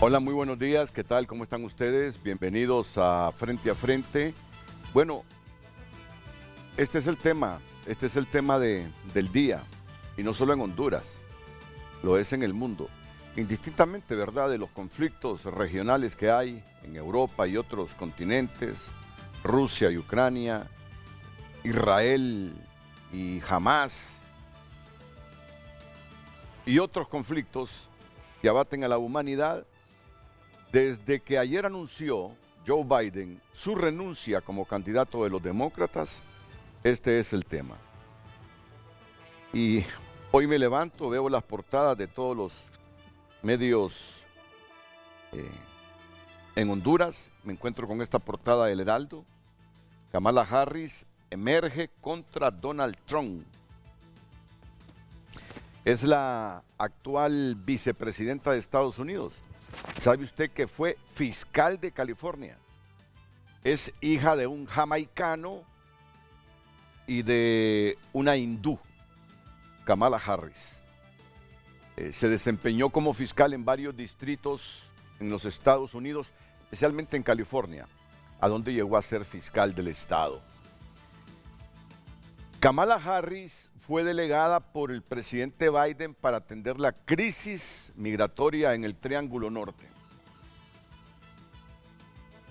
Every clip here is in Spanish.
Hola, muy buenos días, ¿qué tal? ¿Cómo están ustedes? Bienvenidos a Frente a Frente. Bueno, este es el tema del día, y no solo en Honduras, lo es en el mundo. Indistintamente, ¿verdad?, de los conflictos regionales que hay en Europa y otros continentes, Rusia y Ucrania, Israel y Hamás, y otros conflictos que abaten a la humanidad. Desde que ayer anunció Joe Biden su renuncia como candidato de los demócratas, este es el tema. Y hoy me levanto, veo las portadas de todos los medios en Honduras, me encuentro con esta portada del Heraldo. Kamala Harris emerge contra Donald Trump. Es la actual vicepresidenta de Estados Unidos. ¿Sabe usted que fue fiscal de California? Es hija de un jamaicano y de una hindú, Kamala Harris. Se desempeñó como fiscal en varios distritos en los Estados Unidos, especialmente en California, a donde llegó a ser fiscal del estado. Kamala Harris fue delegada por el presidente Biden para atender la crisis migratoria en el Triángulo Norte.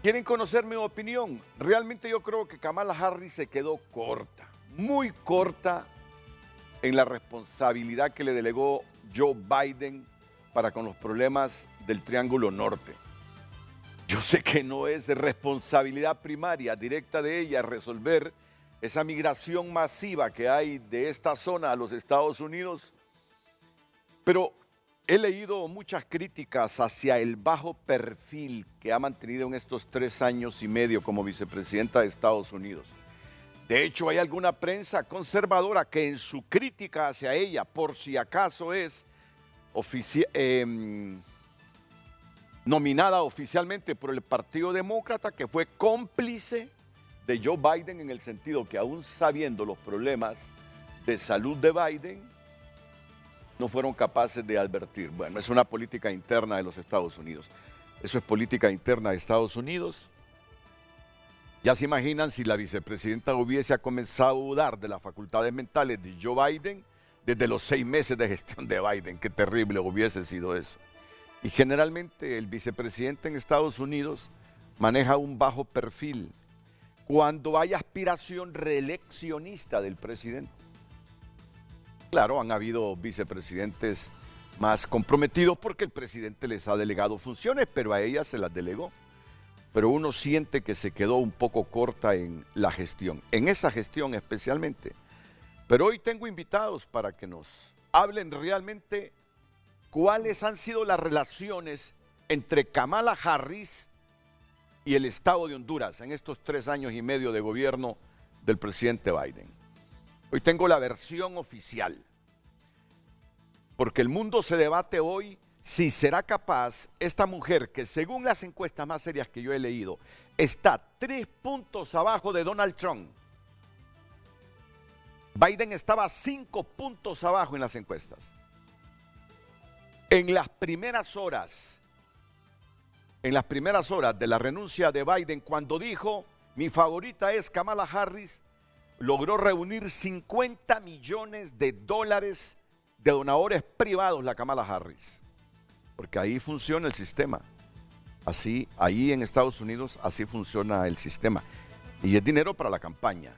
¿Quieren conocer mi opinión? Realmente yo creo que Kamala Harris se quedó corta, muy corta en la responsabilidad que le delegó Joe Biden para con los problemas del Triángulo Norte. Yo sé que no es responsabilidad primaria directa de ella resolver esa migración masiva que hay de esta zona a los Estados Unidos, pero he leído muchas críticas hacia el bajo perfil que ha mantenido en estos 3 años y medio como vicepresidenta de Estados Unidos. De hecho, hay alguna prensa conservadora que en su crítica hacia ella, por si acaso es nominada oficialmente por el Partido Demócrata, que fue cómplice de Joe Biden en el sentido que aún sabiendo los problemas de salud de Biden, no fueron capaces de advertir. Bueno, es una política interna de los Estados Unidos. Eso es política interna de Estados Unidos. Ya se imaginan si la vicepresidenta hubiese comenzado a dudar de las facultades mentales de Joe Biden desde los 6 meses de gestión de Biden. Qué terrible hubiese sido eso. Y generalmente el vicepresidente en Estados Unidos maneja un bajo perfil cuando hay aspiración reeleccionista del presidente. Claro, han habido vicepresidentes más comprometidos porque el presidente les ha delegado funciones, pero a ella se las delegó. Pero uno siente que se quedó un poco corta en la gestión, en esa gestión especialmente. Pero hoy tengo invitados para que nos hablen realmente cuáles han sido las relaciones entre Kamala Harris y el Estado de Honduras en estos 3 años y medio de gobierno del presidente Biden. Hoy tengo la versión oficial, porque el mundo se debate hoy si será capaz esta mujer que según las encuestas más serias que yo he leído, está 3 puntos abajo de Donald Trump. Biden estaba 5 puntos abajo en las encuestas. En las primeras horas de la renuncia de Biden, cuando dijo, mi favorita es Kamala Harris, logró reunir $50 millones de donadores privados la Kamala Harris. Porque ahí funciona el sistema. Así, ahí en Estados Unidos, así funciona el sistema. Y es dinero para la campaña.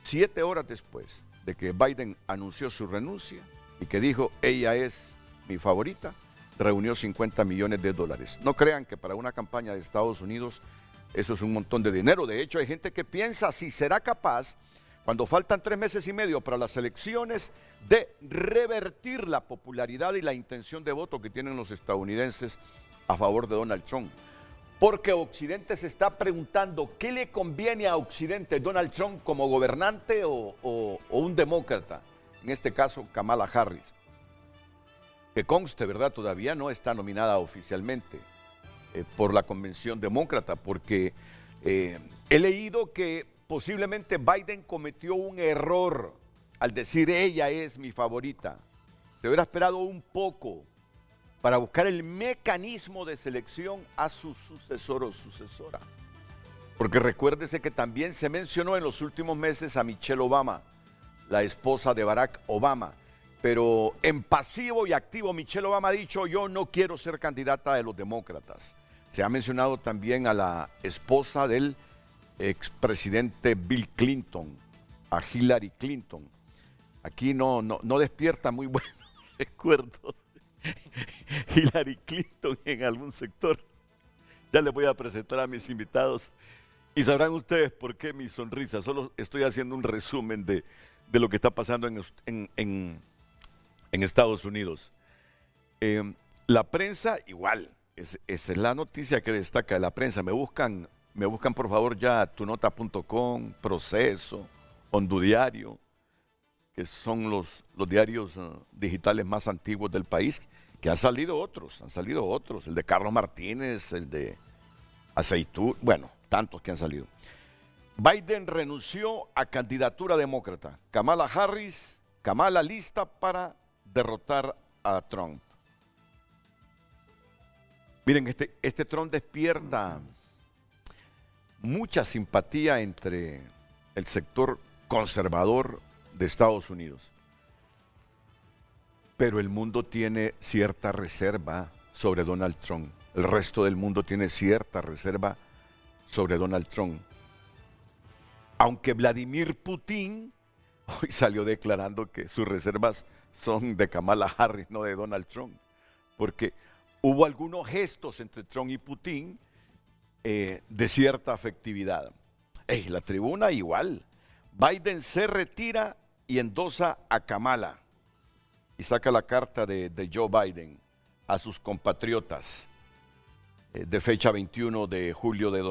7 horas después de que Biden anunció su renuncia y que dijo, ella es mi favorita, reunió $50 millones de dólares. No crean que para una campaña de Estados Unidos eso es un montón de dinero. De hecho, hay gente que piensa si será capaz, cuando faltan 3 meses y medio para las elecciones, de revertir la popularidad y la intención de voto que tienen los estadounidenses a favor de Donald Trump. Porque Occidente se está preguntando qué le conviene a Occidente, Donald Trump como gobernante o un demócrata, en este caso Kamala Harris. Que conste, ¿verdad? Todavía no está nominada oficialmente por la convención demócrata, porque he leído que posiblemente Biden cometió un error al decir ella es mi favorita. Se hubiera esperado un poco para buscar el mecanismo de selección a su sucesor o sucesora. Porque recuérdese que también se mencionó en los últimos meses a Michelle Obama, la esposa de Barack Obama. Pero en pasivo y activo, Michelle Obama ha dicho: yo no quiero ser candidata de los demócratas. Se ha mencionado también a la esposa del expresidente Bill Clinton, a Hillary Clinton. Aquí no despierta muy buenos recuerdos Hillary Clinton en algún sector. Ya les voy a presentar a mis invitados y sabrán ustedes por qué mi sonrisa. Solo estoy haciendo un resumen de lo que está pasando en Estados Unidos. La prensa, igual, esa es la noticia que destaca de la prensa. Me buscan por favor ya tunota.com, Proceso, Hondudiario, que son los diarios digitales más antiguos del país, que han salido otros, el de Carlos Martínez, el de Aceitú, bueno, tantos que han salido. Biden renunció a candidatura demócrata. Kamala lista para derrotar a Trump. Miren, este Trump despierta mucha simpatía entre el sector conservador de Estados Unidos. Pero el mundo tiene cierta reserva sobre Donald Trump. El resto del mundo tiene cierta reserva sobre Donald Trump. Aunque Vladimir Putin hoy salió declarando que sus reservas son de Kamala Harris, no de Donald Trump. Porque hubo algunos gestos entre Trump y Putin de cierta afectividad. La tribuna igual. Biden se retira y endosa a Kamala y saca la carta de Joe Biden a sus compatriotas de fecha 21 de julio de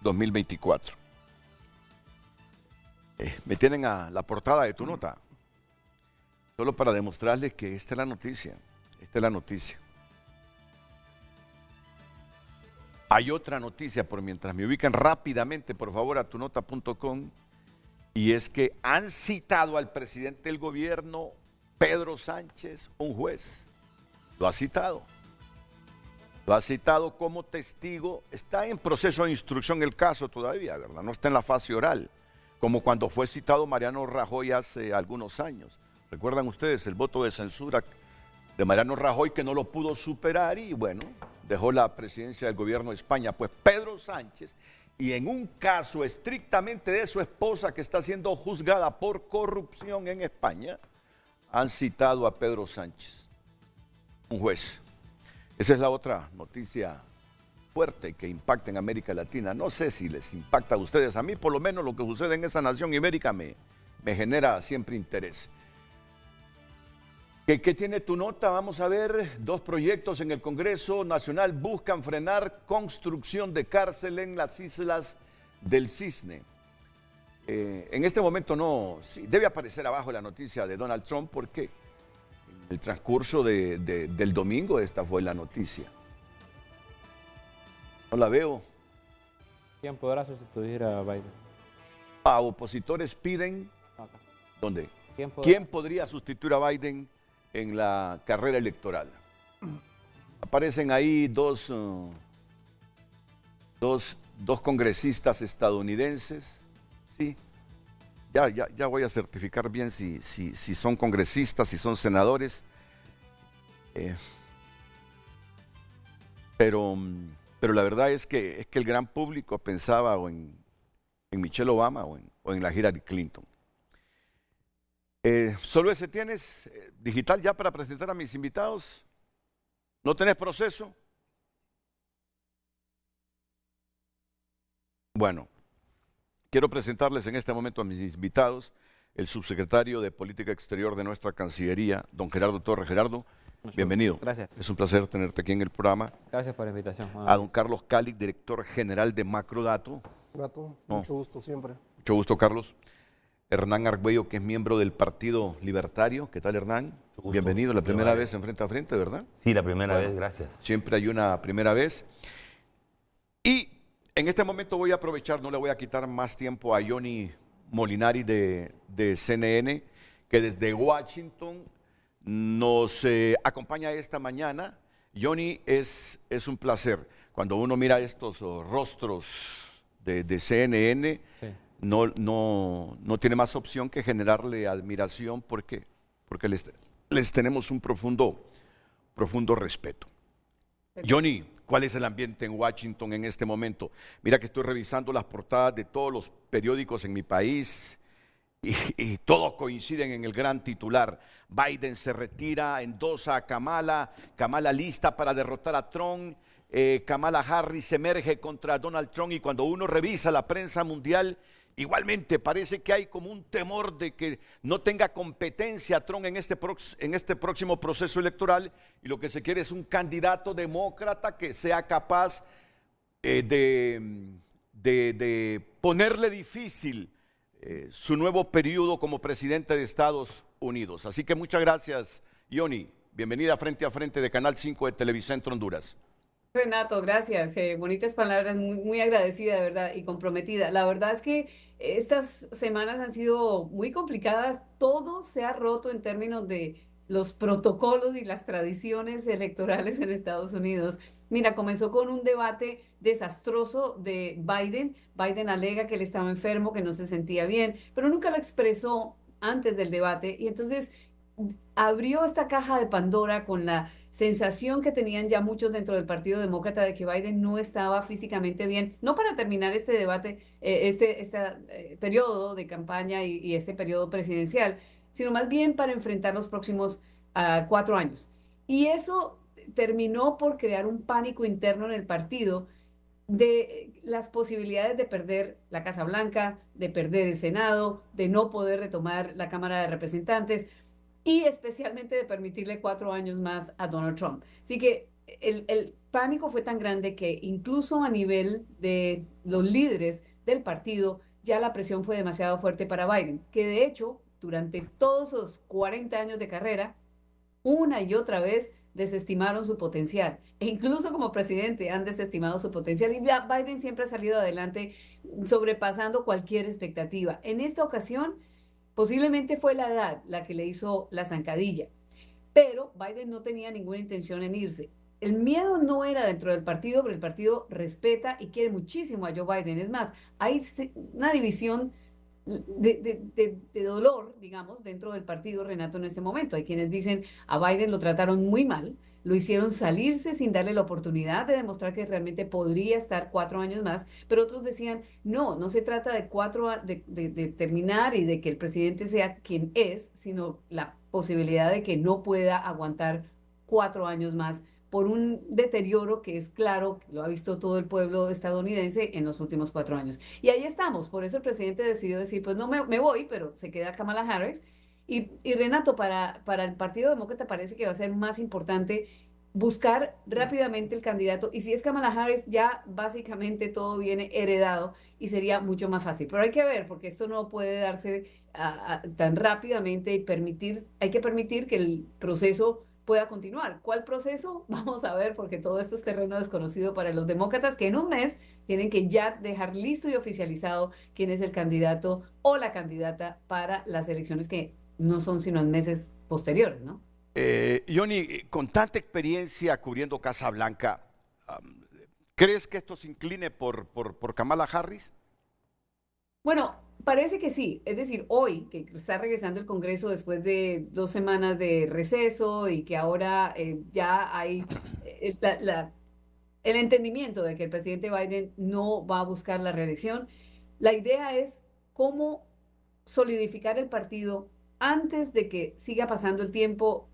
2024. Me tienen a la portada de tu nota, solo para demostrarles que esta es la noticia. Hay otra noticia, por mientras me ubican rápidamente, por favor, a tunota.com, y es que han citado al presidente del gobierno, Pedro Sánchez, un juez. Lo ha citado como testigo. Está en proceso de instrucción el caso todavía, ¿verdad? No está en la fase oral, como cuando fue citado Mariano Rajoy hace algunos años. ¿Recuerdan ustedes el voto de censura de Mariano Rajoy, que no lo pudo superar y bueno, dejó la presidencia del gobierno de España? Pues Pedro Sánchez, y en un caso estrictamente de su esposa que está siendo juzgada por corrupción en España, han citado a Pedro Sánchez, un juez. Esa es la otra noticia fuerte que impacta en América Latina. No sé si les impacta a ustedes. A mí, por lo menos, lo que sucede en esa nación ibérica me genera siempre interés. ¿Qué tiene tu nota? Vamos a ver. 2 proyectos en el Congreso Nacional buscan frenar construcción de cárcel en las Islas del Cisne. En este momento no, sí, debe aparecer abajo la noticia de Donald Trump, porque en el transcurso del domingo esta fue la noticia. No la veo. ¿Quién podrá sustituir a Biden? Opositores piden. ¿Dónde? ¿Quién podría sustituir a Biden en la carrera electoral? Aparecen ahí dos congresistas estadounidenses. Sí, ya voy a certificar bien si son congresistas, si son senadores. Pero la verdad es que el gran público pensaba o en Michelle Obama o en la Hillary Clinton. ¿Solo ese tienes digital ya para presentar a mis invitados? ¿No tenés proceso? Bueno, quiero presentarles en este momento a mis invitados, el subsecretario de Política Exterior de nuestra Cancillería, don Gerardo Torres. Gerardo, bienvenido. Gracias. Es un placer tenerte aquí en el programa. Gracias por la invitación. A don Carlos Calic, director general de Macrodato. Mucho gusto siempre. Mucho gusto, Carlos. Hernán Argüello, que es miembro del Partido Libertario. ¿Qué tal, Hernán? Bienvenido, la primera vez en Frente a Frente, ¿verdad? Sí, la primera vez, gracias. Siempre hay una primera vez. Y en este momento voy a aprovechar, no le voy a quitar más tiempo a Johnny Molinari de CNN, que desde Washington nos acompaña esta mañana. Johnny, es un placer. Cuando uno mira estos rostros de CNN, Sí. no tiene más opción que generarle admiración porque les tenemos un profundo respeto. Johnny, ¿cuál es el ambiente en Washington en este momento? Mira que estoy revisando las portadas de todos los periódicos en mi país y todos coinciden en el gran titular. Biden se retira, endosa a Kamala, Kamala lista para derrotar a Trump, Kamala Harris emerge contra Donald Trump, y cuando uno revisa la prensa mundial, igualmente parece que hay como un temor de que no tenga competencia Trump en este próximo proceso electoral, y lo que se quiere es un candidato demócrata que sea capaz de ponerle difícil su nuevo periodo como presidente de Estados Unidos. Así que muchas gracias, Johnny. Bienvenida a Frente de Canal 5 de Televicentro Honduras. Renato, gracias. Bonitas palabras, muy agradecida de verdad y comprometida. La verdad es que estas semanas han sido muy complicadas. Todo se ha roto en términos de los protocolos y las tradiciones electorales en Estados Unidos. Mira, comenzó con un debate desastroso de Biden. Biden alega que él estaba enfermo, que no se sentía bien, pero nunca lo expresó antes del debate. Y entonces abrió esta caja de Pandora con la sensación que tenían ya muchos dentro del Partido Demócrata de que Biden no estaba físicamente bien, no para terminar este debate, este periodo de campaña y este periodo presidencial, sino más bien para enfrentar los próximos 4 años. Y eso terminó por crear un pánico interno en el partido de las posibilidades de perder la Casa Blanca, de perder el Senado, de no poder retomar la Cámara de Representantes y especialmente de permitirle 4 años más a Donald Trump. Así que el pánico fue tan grande que incluso a nivel de los líderes del partido, ya la presión fue demasiado fuerte para Biden, que de hecho, durante todos esos 40 años de carrera, una y otra vez desestimaron su potencial. E incluso como presidente han desestimado su potencial y Biden siempre ha salido adelante sobrepasando cualquier expectativa. En esta ocasión, posiblemente fue la edad la que le hizo la zancadilla, pero Biden no tenía ninguna intención en irse. El miedo no era dentro del partido, pero el partido respeta y quiere muchísimo a Joe Biden. Es más, hay una división de dolor, digamos, dentro del partido, Renato, en este momento. Hay quienes dicen a Biden lo trataron muy mal, lo hicieron salirse sin darle la oportunidad de demostrar que realmente podría estar 4 años más, pero otros decían, no se trata de terminar y de que el presidente sea quien es, sino la posibilidad de que no pueda aguantar 4 años más por un deterioro que es claro, lo ha visto todo el pueblo estadounidense en los últimos 4 años. Y ahí estamos, por eso el presidente decidió decir, pues no me voy, pero se queda Kamala Harris. Y Renato, para el Partido Demócrata parece que va a ser más importante buscar rápidamente el candidato, y si es Kamala Harris, ya básicamente todo viene heredado y sería mucho más fácil. Pero hay que ver, porque esto no puede darse tan rápidamente y hay que permitir que el proceso pueda continuar. ¿Cuál proceso? Vamos a ver, porque todo esto es terreno desconocido para los demócratas, que en un mes tienen que ya dejar listo y oficializado quién es el candidato o la candidata para las elecciones que no son sino en meses posteriores, ¿no? Johnny, con tanta experiencia cubriendo Casa Blanca, ¿crees que esto se incline por Kamala Harris? Bueno, parece que sí. Es decir, hoy que está regresando el Congreso después de 2 semanas de receso y que ahora ya hay el entendimiento de que el presidente Biden no va a buscar la reelección, la idea es cómo solidificar el partido antes de que siga pasando el tiempo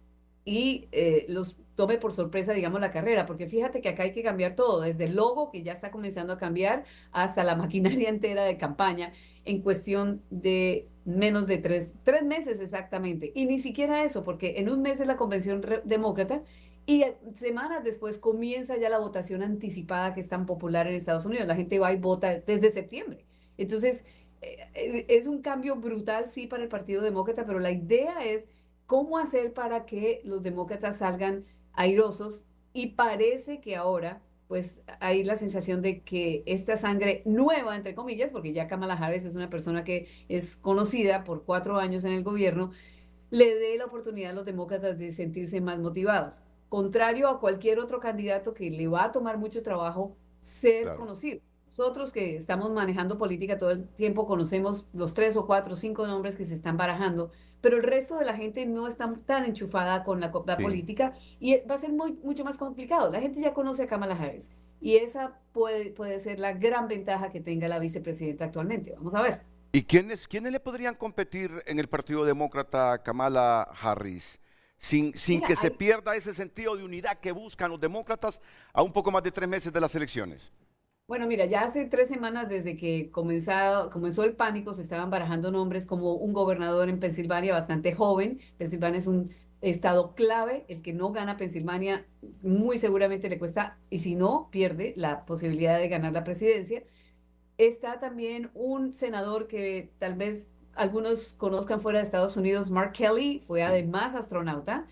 y los tome por sorpresa, digamos, la carrera, porque fíjate que acá hay que cambiar todo, desde el logo, que ya está comenzando a cambiar, hasta la maquinaria entera de campaña, en cuestión de menos de 3 meses exactamente. Y ni siquiera eso, porque en un mes es la convención demócrata y semanas después comienza ya la votación anticipada que es tan popular en Estados Unidos. La gente va y vota desde septiembre. Entonces, es un cambio brutal, sí, para el Partido Demócrata, pero la idea es cómo hacer para que los demócratas salgan airosos, y parece que ahora pues hay la sensación de que esta sangre nueva, entre comillas, porque ya Kamala Harris es una persona que es conocida por 4 años en el gobierno, le dé la oportunidad a los demócratas de sentirse más motivados. Contrario a cualquier otro candidato que le va a tomar mucho trabajo ser Claro. conocido. Nosotros que estamos manejando política todo el tiempo conocemos los 3 o 4 o 5 nombres que se están barajando, pero el resto de la gente no está tan enchufada con la Sí. política y va a ser mucho más complicado. La gente ya conoce a Kamala Harris y esa puede ser la gran ventaja que tenga la vicepresidenta actualmente. Vamos a ver. ¿Y quiénes le podrían competir en el Partido Demócrata a Kamala Harris? Sin Mira, que se pierda ese sentido de unidad que buscan los demócratas a un poco más de 3 meses de las elecciones. bueno, mira, ya hace 3 semanas desde que comenzó el pánico, se estaban barajando nombres como un gobernador en Pensilvania bastante joven. Pensilvania es un estado clave. El que no gana Pensilvania muy seguramente le cuesta, y si no, pierde la posibilidad de ganar la presidencia. Está también un senador que tal vez algunos conozcan fuera de Estados Unidos, Mark Kelly, fue Sí. además astronauta.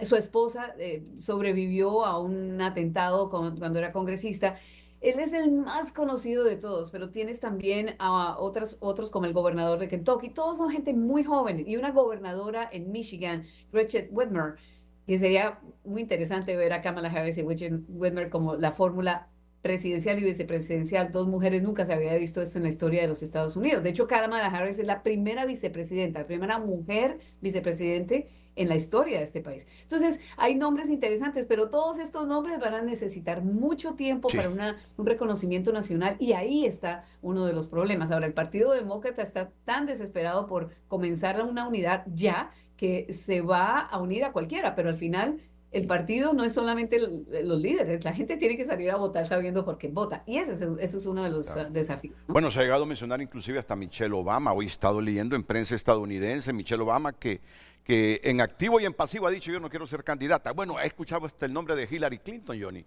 Su esposa sobrevivió a un atentado cuando era congresista. Él es el más conocido de todos, pero tienes también a otros como el gobernador de Kentucky. Todos son gente muy joven. Y una gobernadora en Michigan, Gretchen Whitmer, que sería muy interesante ver a Kamala Harris y Gretchen Whitmer como la fórmula presidencial y vicepresidencial. Dos mujeres, nunca se había visto esto en la historia de los Estados Unidos. De hecho, Kamala Harris es la primera vicepresidenta, la primera mujer vicepresidente en la historia de este país. Entonces, hay nombres interesantes, pero todos estos nombres van a necesitar mucho tiempo Sí. para un reconocimiento nacional y ahí está uno de los problemas. Ahora, el Partido Demócrata está tan desesperado por comenzar una unidad ya que se va a unir a cualquiera, pero al final el partido no es solamente los líderes, la gente tiene que salir a votar sabiendo por qué vota. Y ese es uno de los Claro. desafíos, ¿no? Bueno, se ha llegado a mencionar inclusive hasta Michelle Obama. Hoy he estado leyendo en prensa estadounidense, Michelle Obama, que en activo y en pasivo ha dicho yo no quiero ser candidata. Bueno, he escuchado hasta el nombre de Hillary Clinton, Johnny.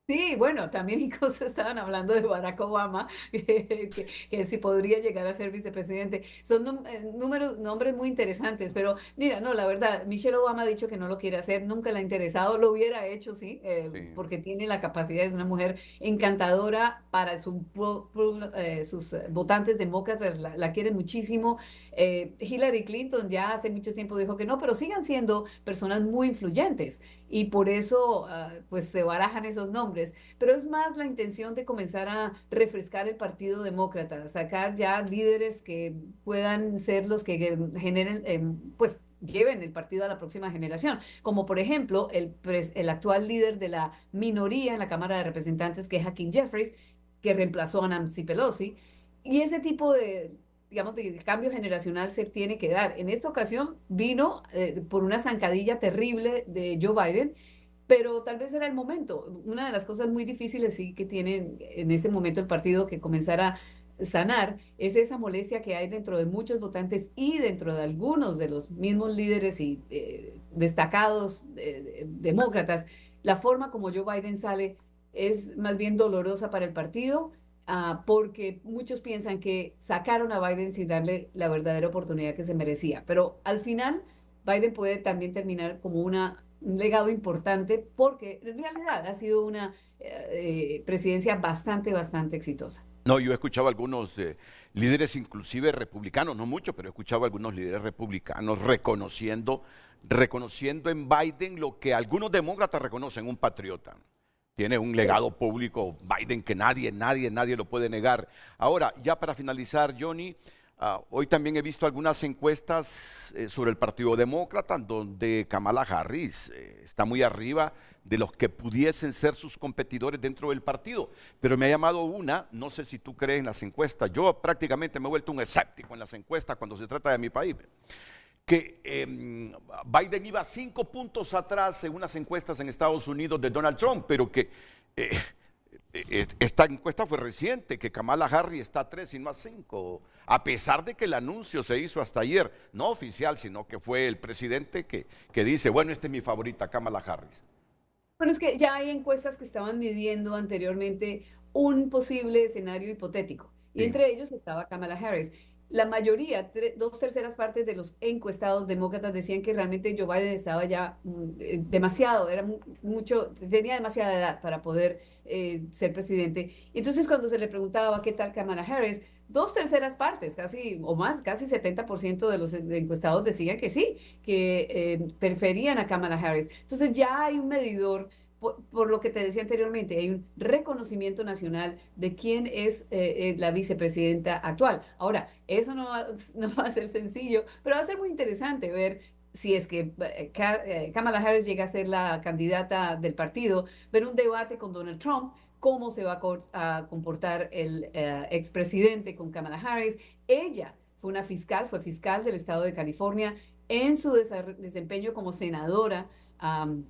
Sí, bueno, también incluso estaban hablando de Barack Obama, que si podría llegar a ser vicepresidente. Son nombres muy interesantes, pero mira, no, la verdad, Michelle Obama ha dicho que no lo quiere hacer, nunca le ha interesado, lo hubiera hecho, sí, Sí. porque tiene la capacidad, es una mujer encantadora para sus votantes demócratas, la quieren muchísimo. Hillary Clinton ya hace mucho tiempo dijo que no, pero sigan siendo personas muy influyentes y por eso pues se barajan esos nombres, pero es más la intención de comenzar a refrescar el Partido Demócrata, sacar ya líderes que puedan ser los que generen, pues lleven el partido a la próxima generación, como por ejemplo el actual líder de la minoría en la Cámara de Representantes, que es Hakeem Jeffries, que reemplazó a Nancy Pelosi, y ese tipo de digamos, de cambio generacional se tiene que dar. En esta ocasión vino por una zancadilla terrible de Joe Biden, pero tal vez era el momento. Una de las cosas muy difíciles sí que tiene en ese momento el partido que comenzar a sanar es esa molestia que hay dentro de muchos votantes y dentro de algunos de los mismos líderes y destacados demócratas. La forma como Joe Biden sale es más bien dolorosa para el partido, porque muchos piensan que sacaron a Biden sin darle la verdadera oportunidad que se merecía. Pero al final, Biden puede también terminar como un legado importante porque en realidad ha sido una presidencia bastante exitosa. No, yo he escuchado a algunos líderes, inclusive republicanos, no mucho, pero he escuchado a algunos líderes republicanos reconociendo en Biden lo que algunos demócratas reconocen, un patriota. Tiene un legado público Biden que nadie lo puede negar. Ahora, ya para finalizar, Johnny, hoy también he visto algunas encuestas sobre el Partido Demócrata donde Kamala Harris está muy arriba de los que pudiesen ser sus competidores dentro del partido. Pero me ha llamado una, no sé si tú crees en las encuestas, yo prácticamente me he vuelto un escéptico en las encuestas cuando se trata de mi país, que Biden iba 5 puntos atrás en unas encuestas en Estados Unidos de Donald Trump, pero que esta encuesta fue reciente, que Kamala Harris está a 3 y no a 5, a pesar de que el anuncio se hizo hasta ayer, no oficial, sino que fue el presidente que dice, bueno, esta es mi favorita, Kamala Harris. Bueno, es que ya hay encuestas que estaban midiendo anteriormente un posible escenario hipotético y Sí, entre ellos estaba Kamala Harris. la mayoría, 2/3 partes de los encuestados demócratas decían que realmente Joe Biden estaba ya demasiado, era mucho, tenía demasiada edad para poder ser presidente. Entonces, cuando se le preguntaba qué tal Kamala Harris, 2/3 partes, casi o más, casi 70% de los encuestados decían que sí, que preferían a Kamala Harris. Entonces, ya hay un medidor. Por lo que te decía anteriormente, hay un reconocimiento nacional de quién es la vicepresidenta actual. Ahora, eso no va a ser sencillo, pero va a ser muy interesante ver si es que Kamala Harris llega a ser la candidata del partido, ver un debate con Donald Trump, cómo se va a comportar el expresidente con Kamala Harris. Ella fue fiscal del estado de California en su desempeño como senadora.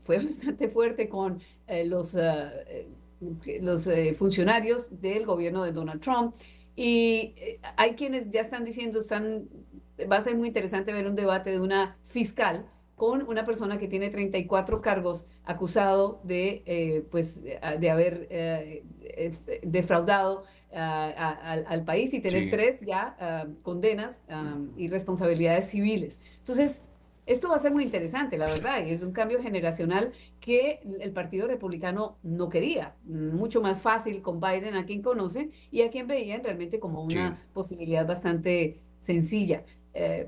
Fue bastante fuerte con los funcionarios del gobierno de Donald Trump. Y hay quienes ya están diciendo, va a ser muy interesante ver un debate de una fiscal con una persona que tiene 34 cargos acusado de haber defraudado al país y tener Sí, 3 ya condenas y responsabilidades civiles. Entonces, esto va a ser muy interesante, la verdad, y es un cambio generacional que el Partido Republicano no quería. Mucho más fácil con Biden, a quien conocen, y a quien veían realmente como sí. una posibilidad bastante sencilla.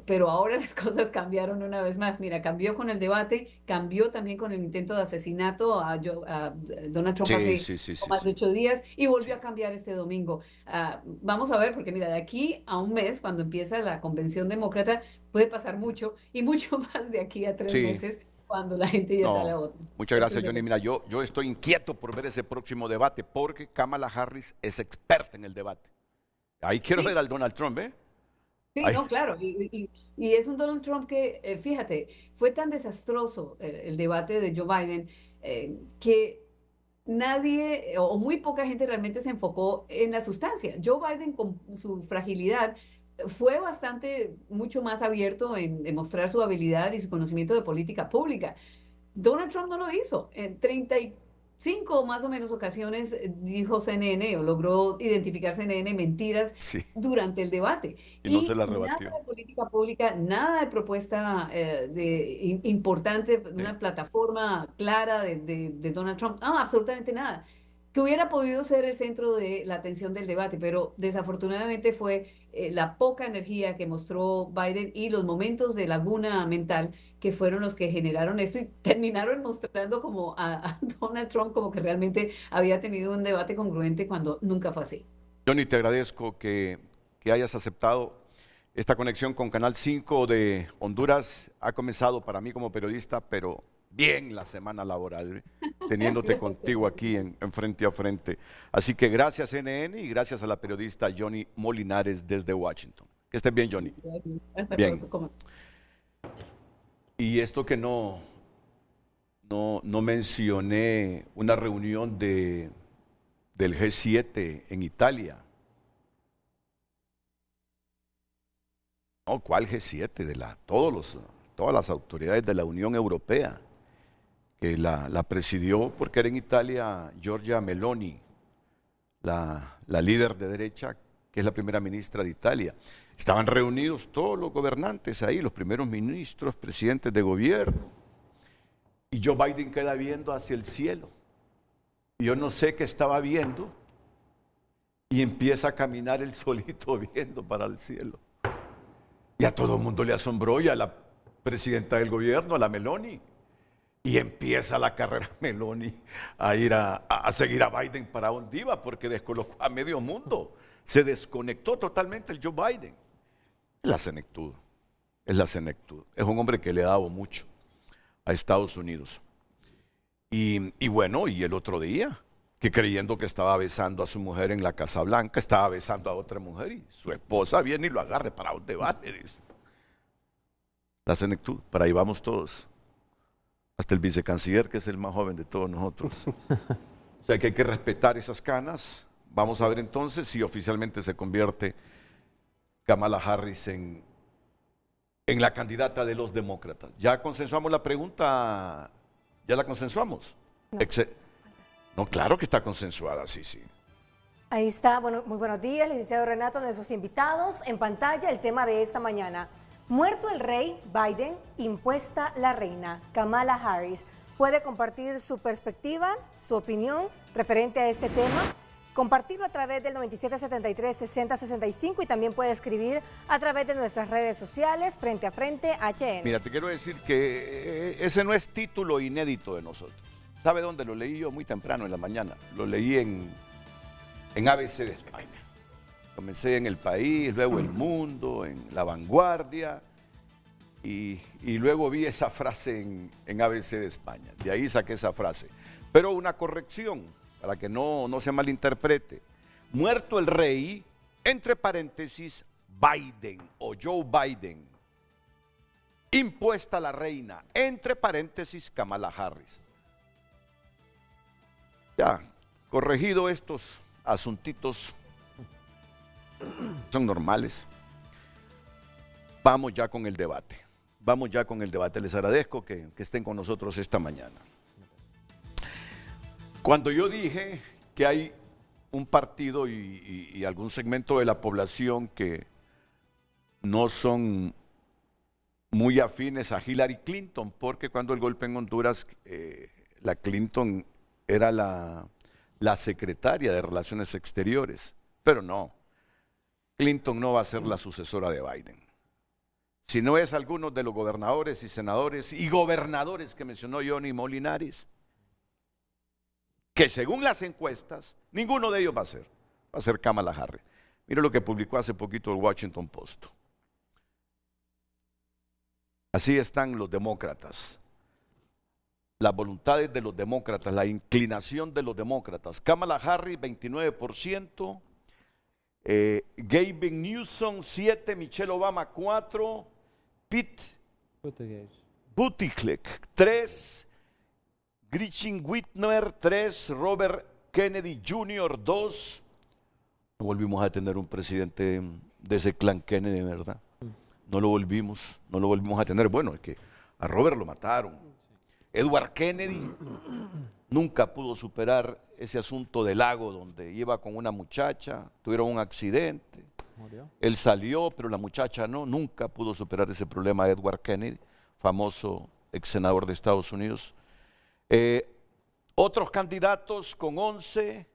Pero ahora las cosas cambiaron una vez más. Mira, cambió con el debate, cambió también con el intento de asesinato a Donald Trump Sí, hace sí, sí, poco sí, más de sí. 8 días y volvió Sí. a cambiar este domingo. Vamos a ver, porque mira, de aquí a un mes, cuando empieza la convención demócrata, puede pasar mucho y mucho más de aquí a 3 meses, cuando la gente ya sale No, a votar. muchas Esto es gracias, de Johnny. lo- Mira, yo estoy inquieto por ver ese próximo debate porque Kamala Harris es experta en el debate. Ahí quiero ver Sí, al Donald Trump, ¿eh? sí, Ahí, no, claro. Y es un Donald Trump que, fíjate, fue tan desastroso el debate de Joe Biden que nadie o muy poca gente realmente se enfocó en la sustancia. Joe Biden con su fragilidad fue mucho más abierto en demostrar su habilidad y su conocimiento de política pública. Donald Trump no lo hizo. En 35 más o menos ocasiones dijo CNN o logró identificar CNN mentiras sí, durante el debate. y no se Y la nada rebatió. de política pública, nada de propuesta importante, Sí. una plataforma clara de Donald Trump. No, absolutamente nada. Que hubiera podido ser el centro de la atención del debate, pero desafortunadamente fue la poca energía que mostró Biden y los momentos de laguna mental que fueron los que generaron esto y terminaron mostrando como a Donald Trump como que realmente había tenido un debate congruente cuando nunca fue así. Johnny, te agradezco que hayas aceptado esta conexión con Canal 5 de Honduras. Ha comenzado para mí como periodista, pero bien la semana laboral, teniéndote Gracias. contigo aquí en Frente a Frente. Así que gracias CNN y gracias a la periodista Johnny Molinares desde Washington. Que estés bien, Johnny. Gracias. Hasta Bien. pronto. ¿Cómo? Y esto que no mencioné una reunión del G7 en Italia. No, ¿cuál G7? Todas las autoridades de la Unión Europea, que la presidió porque era en Italia Giorgia Meloni, la líder de derecha, que es la primera ministra de Italia. Estaban reunidos todos los gobernantes ahí, los primeros ministros, presidentes de gobierno. Y Joe Biden queda viendo hacia el cielo. Y yo no sé qué estaba viendo. Y empieza a caminar él solito viendo para el cielo. Y a todo el mundo le asombró, y a la presidenta del gobierno, a la Meloni. Y empieza la carrera Meloni a ir a seguir a Biden para donde iba, porque descolocó a medio mundo. Se desconectó totalmente el Joe Biden. Es la senectud, es la senectud. Es un hombre que le ha dado mucho a Estados Unidos. Y bueno, y el otro día, que creyendo que estaba besando a su mujer en la Casa Blanca, estaba besando a otra mujer y su esposa viene y lo agarra para donde va, le dice. La senectud, para ahí vamos todos. Hasta el vicecanciller, que es el más joven de todos nosotros. O sea que hay que respetar esas canas. Vamos a ver entonces si oficialmente se convierte Kamala Harris en la candidata de los demócratas. ¿Ya consensuamos la pregunta? ¿Ya la consensuamos? No. No, claro que está consensuada, sí, sí. Ahí está, bueno, muy buenos días, licenciado Renato, nuestros invitados. En pantalla el tema de esta mañana. Muerto el rey, Biden, impuesta la reina. Kamala Harris puede compartir su perspectiva, su opinión referente a este tema, compartirlo a través del 9773-6065 y también puede escribir a través de nuestras redes sociales, Frente a Frente HN. Mira, te quiero decir que ese no es título inédito de nosotros. ¿Sabe dónde lo leí yo? Muy temprano en la mañana. Lo leí en ABC de España. Comencé en El País, luego El Mundo, en La Vanguardia y luego vi esa frase en ABC de España. De ahí saqué esa frase. Pero una corrección, para que no se malinterprete. Muerto el rey, entre paréntesis, Biden o Joe Biden. Impuesta la reina, entre paréntesis, Kamala Harris. Ya, corregido estos asuntitos, son normales. Vamos ya con el debate. Vamos ya con el debate. Les agradezco que estén con nosotros esta mañana. Cuando yo dije que hay un partido y algún segmento de la población que no son muy afines a Hillary Clinton, porque cuando el golpe en Honduras, la Clinton era la secretaria de Relaciones Exteriores, pero no, Clinton no va a ser la sucesora de Biden. Si no es alguno de los gobernadores y senadores y gobernadores que mencionó Johnny Molinares, que según las encuestas, ninguno de ellos va a ser Kamala Harris. Mire lo que publicó hace poquito el Washington Post. Así están los demócratas. Las voluntades de los demócratas, la inclinación de los demócratas. Kamala Harris, 29%. Gavin Newsom, 7%. Michelle Obama, 4%. Pete Buttigieg, 3%. Gretchen Whitmer, 3%. Robert Kennedy Jr., 2%. No volvimos a tener un presidente de ese clan Kennedy, ¿verdad? No lo volvimos a tener. Bueno, es que a Robert lo mataron. Edward Kennedy nunca pudo superar ese asunto del lago donde iba con una muchacha, tuvieron un accidente. ¿Murió? Él salió, pero la muchacha no, nunca pudo superar ese problema. Edward Kennedy, famoso ex senador de Estados Unidos. Otros candidatos con 11.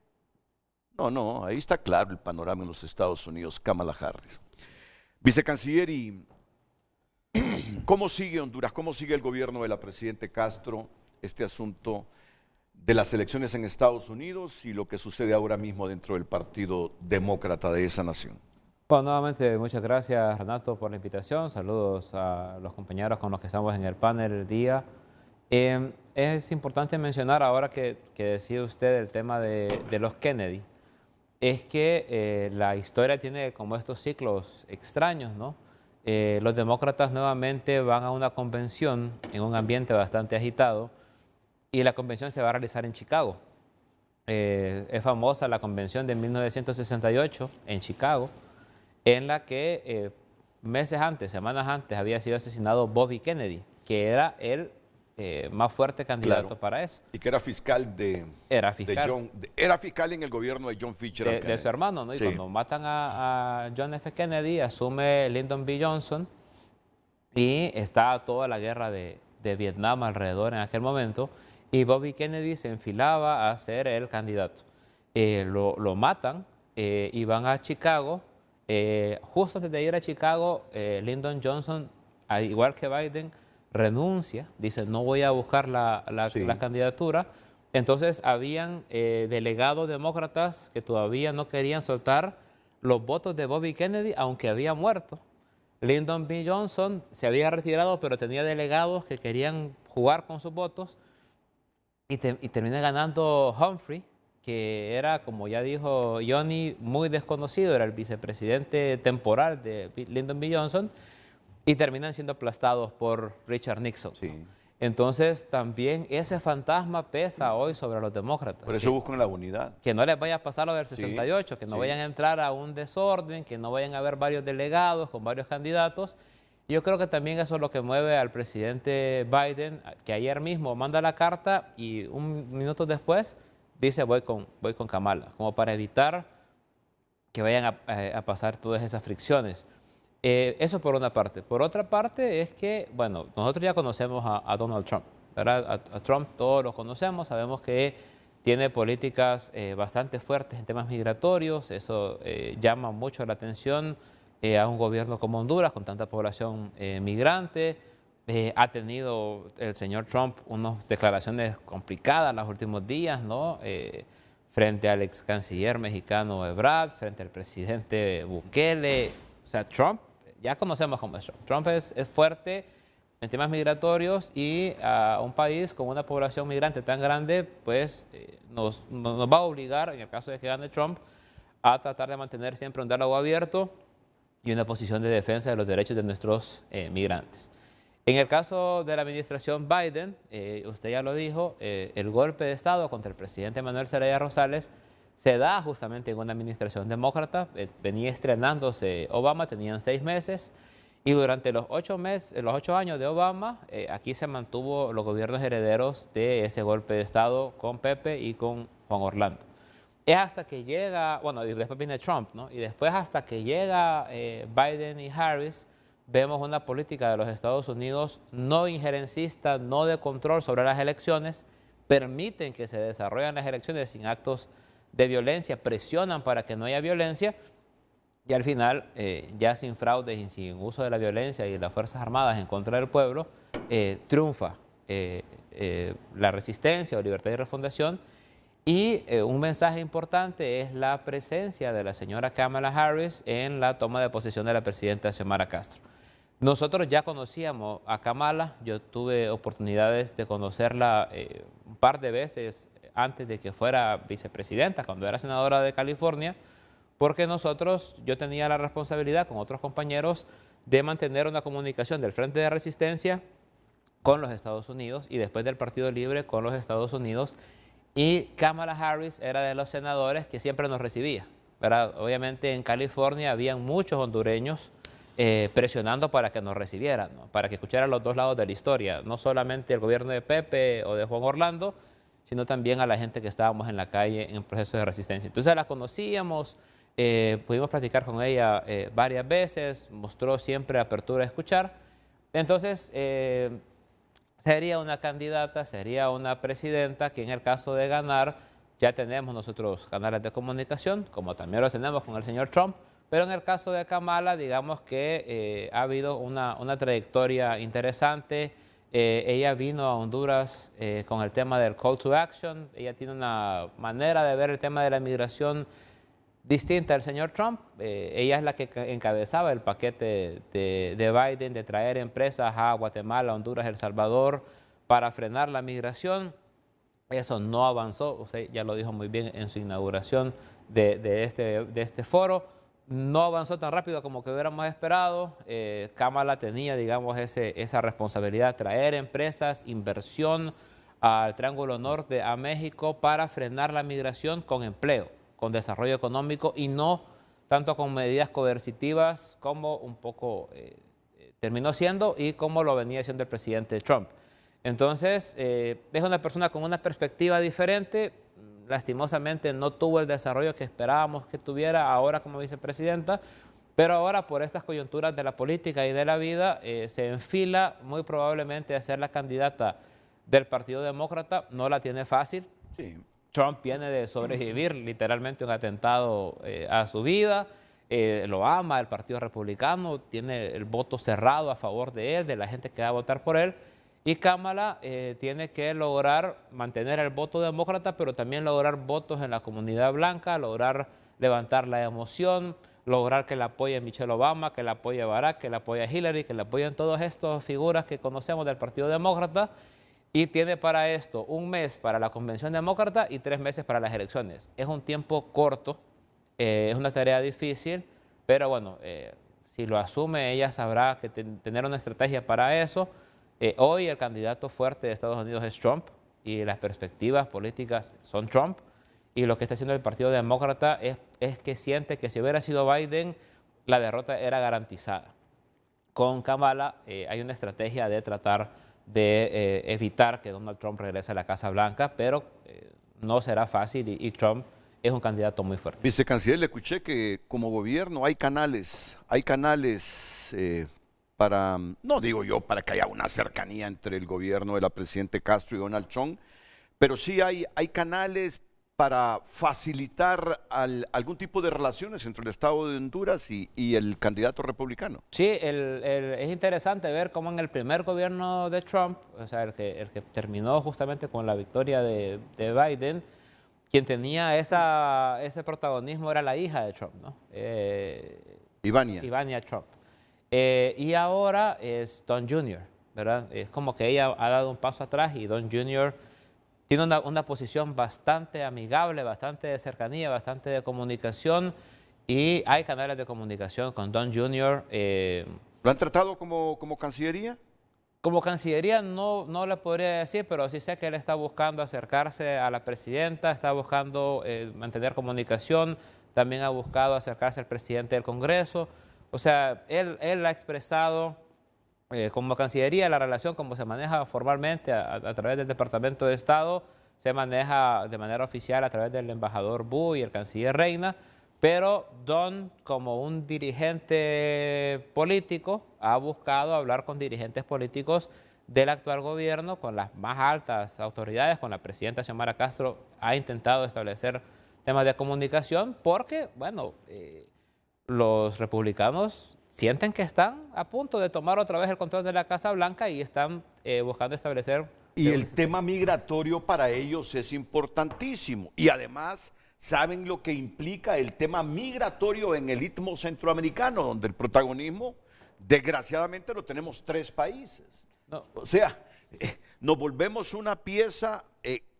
No, ahí está claro el panorama en los Estados Unidos. Kamala Harris. Vicecanciller, ¿y cómo sigue Honduras? ¿Cómo sigue el gobierno de la presidenta Castro este asunto de las elecciones en Estados Unidos y lo que sucede ahora mismo dentro del Partido Demócrata de esa nación? Bueno, nuevamente muchas gracias, Renato, por la invitación. Saludos a los compañeros con los que estamos en el panel el día. Es importante mencionar ahora que decía usted el tema de los Kennedy, es que la historia tiene como estos ciclos extraños, ¿no? Los demócratas nuevamente van a una convención en un ambiente bastante agitado y la convención se va a realizar en Chicago. Es famosa la convención de 1968 en Chicago, en la que meses antes, semanas antes, había sido asesinado Bobby Kennedy, que era el más fuerte candidato, claro, para eso. Y que era fiscal era fiscal. Era fiscal en el gobierno de John Fitzgerald de su hermano, ¿no? Y sí, cuando matan a John F. Kennedy, asume Lyndon B. Johnson y está toda la guerra de Vietnam alrededor en aquel momento, y Bobby Kennedy se enfilaba a ser el candidato. Lo matan y van a Chicago. Justo antes de ir a Chicago, Lyndon Johnson, al igual que Biden, renuncia, dice no voy a buscar la candidatura. Entonces habían delegados demócratas que todavía no querían soltar los votos de Bobby Kennedy, aunque había muerto. Lyndon B. Johnson se había retirado, pero tenía delegados que querían jugar con sus votos y termina ganando Humphrey, que era, como ya dijo Johnny, muy desconocido, era el vicepresidente temporal de Lyndon B. Johnson, y terminan siendo aplastados por Richard Nixon. Sí. Entonces también ese fantasma pesa hoy sobre los demócratas. Por eso buscan la unidad. Que no les vaya a pasar lo del 68, que no vayan a entrar a un desorden, que no vayan a haber varios delegados con varios candidatos. Yo creo que también eso es lo que mueve al presidente Biden, que ayer mismo manda la carta y un minuto después dice voy con Kamala, como para evitar que vayan a pasar todas esas fricciones. Eso por una parte. Por otra parte es que, bueno, nosotros ya conocemos a Donald Trump, ¿verdad? A Trump todos lo conocemos, sabemos que tiene políticas bastante fuertes en temas migratorios, eso llama mucho la atención a un gobierno como Honduras, con tanta población migrante. Ha tenido el señor Trump unas declaraciones complicadas los últimos días, ¿no? Frente al ex canciller mexicano Ebrard, frente al presidente Bukele. O sea, Trump, ya conocemos cómo es Trump. Trump es fuerte en temas migratorios y a un país con una población migrante tan grande, pues nos va a obligar, en el caso de que gane Trump, a tratar de mantener siempre un diálogo abierto y una posición de defensa de los derechos de nuestros migrantes. En el caso de la administración Biden, usted ya lo dijo, el golpe de Estado contra el presidente Manuel Zelaya Rosales se da justamente en una administración demócrata. Venía estrenándose Obama, tenían 6 meses, y durante los 8 años de Obama, aquí se mantuvo los gobiernos herederos de ese golpe de Estado con Pepe y con Juan Orlando. Es hasta que llega, bueno, y después viene Trump, ¿no? Y después hasta que llega Biden y Harris, vemos una política de los Estados Unidos no injerencista, no de control sobre las elecciones, permiten que se desarrollen las elecciones sin actos de violencia, presionan para que no haya violencia, y al final, ya sin fraudes y sin uso de la violencia y las Fuerzas Armadas en contra del pueblo, triunfa la resistencia o libertad y refundación. Y un mensaje importante es la presencia de la señora Kamala Harris en la toma de posesión de la presidenta Xiomara Castro. Nosotros ya conocíamos a Kamala, yo tuve oportunidades de conocerla un par de veces antes de que fuera vicepresidenta, cuando era senadora de California, porque yo tenía la responsabilidad con otros compañeros de mantener una comunicación del Frente de Resistencia con los Estados Unidos y después del Partido Libre con los Estados Unidos. Y Kamala Harris era de los senadores que siempre nos recibía, ¿verdad? Obviamente en California habían muchos hondureños presionando para que nos recibieran, ¿no? Para que escucharan los dos lados de la historia, no solamente el gobierno de Pepe o de Juan Orlando, sino también a la gente que estábamos en la calle en proceso de resistencia. Entonces la conocíamos, pudimos platicar con ella varias veces, mostró siempre apertura a escuchar. Entonces, sería una candidata, sería una presidenta que en el caso de ganar, ya tenemos nosotros canales de comunicación, como también lo tenemos con el señor Trump, pero en el caso de Kamala, digamos que ha habido una trayectoria interesante. Ella vino a Honduras con el tema del Call to Action. Ella tiene una manera de ver el tema de la migración distinta al señor Trump. Ella es la que encabezaba el paquete de Biden de traer empresas a Guatemala, Honduras, El Salvador para frenar la migración. Eso no avanzó, usted ya lo dijo muy bien en su inauguración de este foro. No avanzó tan rápido como que hubiéramos esperado. Kamala tenía, digamos, esa responsabilidad, traer empresas, inversión al Triángulo Norte, a México, para frenar la migración con empleo, con desarrollo económico y no tanto con medidas coercitivas como un poco terminó siendo y como lo venía siendo el presidente Trump. Entonces, es una persona con una perspectiva diferente. Lastimosamente no tuvo el desarrollo que esperábamos que tuviera ahora como vicepresidenta, pero ahora por estas coyunturas de la política y de la vida se enfila muy probablemente a ser la candidata del Partido Demócrata. No la tiene fácil. Sí. Trump viene de sobrevivir literalmente un atentado a su vida, lo ama el Partido Republicano, tiene el voto cerrado a favor de él, de la gente que va a votar por él. Y Kamala tiene que lograr mantener el voto demócrata, pero también lograr votos en la comunidad blanca, lograr levantar la emoción, lograr que la apoye Michelle Obama, que la apoye Barack, que la apoye Hillary, que la apoyen todas estas figuras que conocemos del Partido Demócrata. Y tiene para esto 1 mes para la Convención Demócrata y 3 meses para las elecciones. Es un tiempo corto, es una tarea difícil, pero bueno, si lo asume, ella sabrá que tener una estrategia para eso. Hoy el candidato fuerte de Estados Unidos es Trump y las perspectivas políticas son Trump. Y lo que está haciendo el Partido Demócrata es que siente que si hubiera sido Biden, la derrota era garantizada. Con Kamala hay una estrategia de tratar de evitar que Donald Trump regrese a la Casa Blanca, pero no será fácil y Trump es un candidato muy fuerte. Vicecanciller, le escuché que como gobierno hay canales para, no digo yo para que haya una cercanía entre el gobierno de la presidente Castro y Donald Trump, pero sí hay canales para facilitar algún tipo de relaciones entre el Estado de Honduras y el candidato republicano. Sí, es interesante ver cómo en el primer gobierno de Trump, o sea, el que terminó justamente con la victoria de Biden, quien tenía ese protagonismo era la hija de Trump, ¿no? Ivania Trump. Y ahora es Don Jr., ¿verdad? Es como que ella ha dado un paso atrás y Don Jr. tiene una posición bastante amigable, bastante de cercanía, bastante de comunicación, y hay canales de comunicación con Don Jr. ¿Lo han tratado como Cancillería? Como Cancillería no le podría decir, pero sí sé que él está buscando acercarse a la presidenta, está buscando mantener comunicación, también ha buscado acercarse al presidente del Congreso. O sea, él ha expresado como Cancillería la relación como se maneja formalmente a través del Departamento de Estado, se maneja de manera oficial a través del embajador Wu y el canciller Reina, pero Don, como un dirigente político, ha buscado hablar con dirigentes políticos del actual gobierno, con las más altas autoridades, con la presidenta Xiomara Castro, ha intentado establecer temas de comunicación porque, bueno, los republicanos sienten que están a punto de tomar otra vez el control de la Casa Blanca y están buscando establecer... Y el tema migratorio para ellos es importantísimo. Y además saben lo que implica el tema migratorio en el istmo centroamericano, donde el protagonismo, desgraciadamente, lo tenemos 3 países. No. O sea, nos volvemos una pieza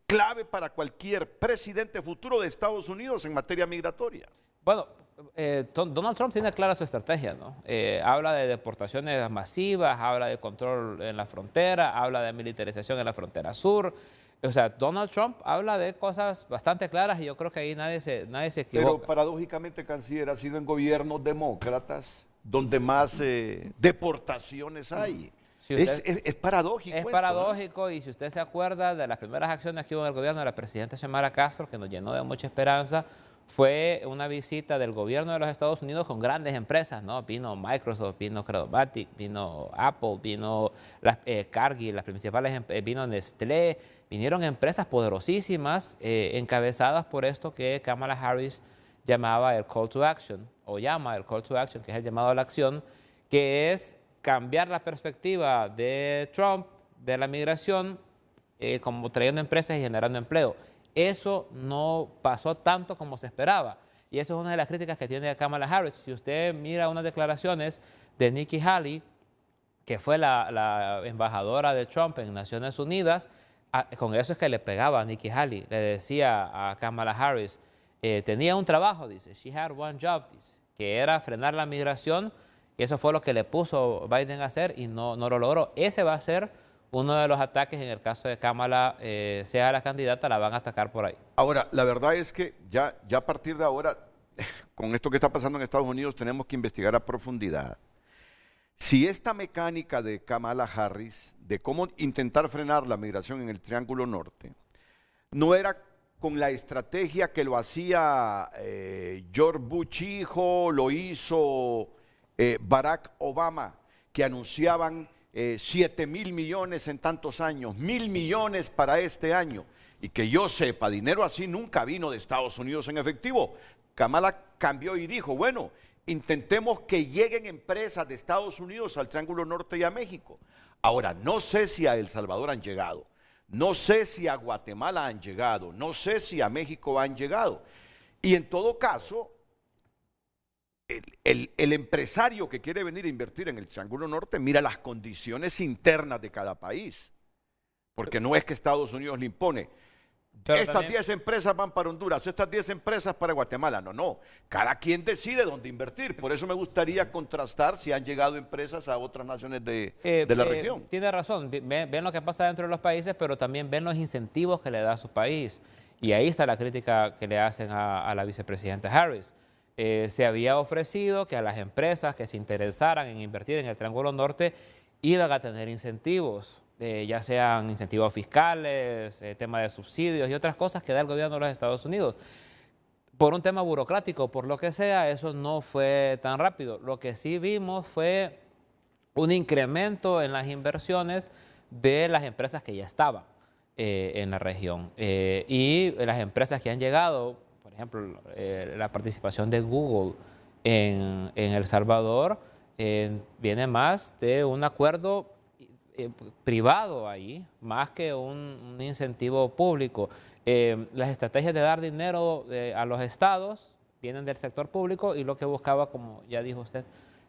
clave para cualquier presidente futuro de Estados Unidos en materia migratoria. Bueno, Donald Trump tiene clara su estrategia, ¿no? Habla de deportaciones masivas, habla de control en la frontera, habla de militarización en la frontera sur. O sea, Donald Trump habla de cosas bastante claras y yo creo que ahí nadie se equivoca. Pero paradójicamente, canciller, ha sido en gobiernos demócratas donde más deportaciones hay. Si usted, es paradójico. Es paradójico, ¿no? Y si usted se acuerda de las primeras acciones que hubo en el gobierno de la presidenta Xiomara Castro, que nos llenó de mucha esperanza, fue una visita del gobierno de los Estados Unidos con grandes empresas, ¿no? Vino Microsoft, vino Credomatic, vino Apple, vino Cargill, las principales, vino Nestlé, vinieron empresas poderosísimas encabezadas por esto que Kamala Harris llamaba el call to action, o llama el call to action, que es el llamado a la acción, que es cambiar la perspectiva de Trump de la migración, como trayendo empresas y generando empleo. Eso no pasó tanto como se esperaba. Y eso es una de las críticas que tiene Kamala Harris. Si usted mira unas declaraciones de Nikki Haley, que fue la embajadora de Trump en Naciones Unidas, con eso es que le pegaba a Nikki Haley. Le decía a Kamala Harris, tenía un trabajo, dice, she had one job, dice, que era frenar la migración, y eso fue lo que le puso Biden a hacer y no lo logró. Ese va a ser uno de los ataques en el caso de Kamala, sea la candidata, la van a atacar por ahí. Ahora, la verdad es que ya a partir de ahora, con esto que está pasando en Estados Unidos, tenemos que investigar a profundidad. Si esta mecánica de Kamala Harris, de cómo intentar frenar la migración en el Triángulo Norte, no era con la estrategia que lo hacía George Bush hijo, lo hizo Barack Obama, que anunciaban 7.000 millones en tantos años, 1.000 millones para este año. Y que yo sepa, dinero así nunca vino de Estados Unidos en efectivo. Kamala cambió y dijo, bueno, intentemos que lleguen empresas de Estados Unidos al Triángulo Norte y a México. Ahora, no sé si a El Salvador han llegado, no sé si a Guatemala han llegado, no sé si a México han llegado. Y en todo caso, el empresario que quiere venir a invertir en el Triángulo Norte mira las condiciones internas de cada país, porque no es que Estados Unidos le impone, pero estas también 10 empresas van para Honduras, estas 10 empresas para Guatemala, no, cada quien decide dónde invertir. Por eso me gustaría contrastar si han llegado empresas a otras naciones de la región. Tiene razón, ven lo que pasa dentro de los países, pero también ven los incentivos que le da a su país, y ahí está la crítica que le hacen a la vicepresidenta Harris. Se había ofrecido que a las empresas que se interesaran en invertir en el Triángulo Norte iban a tener incentivos, ya sean incentivos fiscales, tema de subsidios y otras cosas que da el gobierno de los Estados Unidos. por un tema burocrático, por lo que sea, eso no fue tan rápido. Lo que sí vimos fue un incremento en las inversiones de las empresas que ya estaban en la región. Y las empresas que han llegado, por ejemplo, la participación de Google en El Salvador, viene más de un acuerdo privado ahí, más que un incentivo público. Las estrategias de dar dinero a los estados vienen del sector público, y lo que buscaba, como ya dijo usted,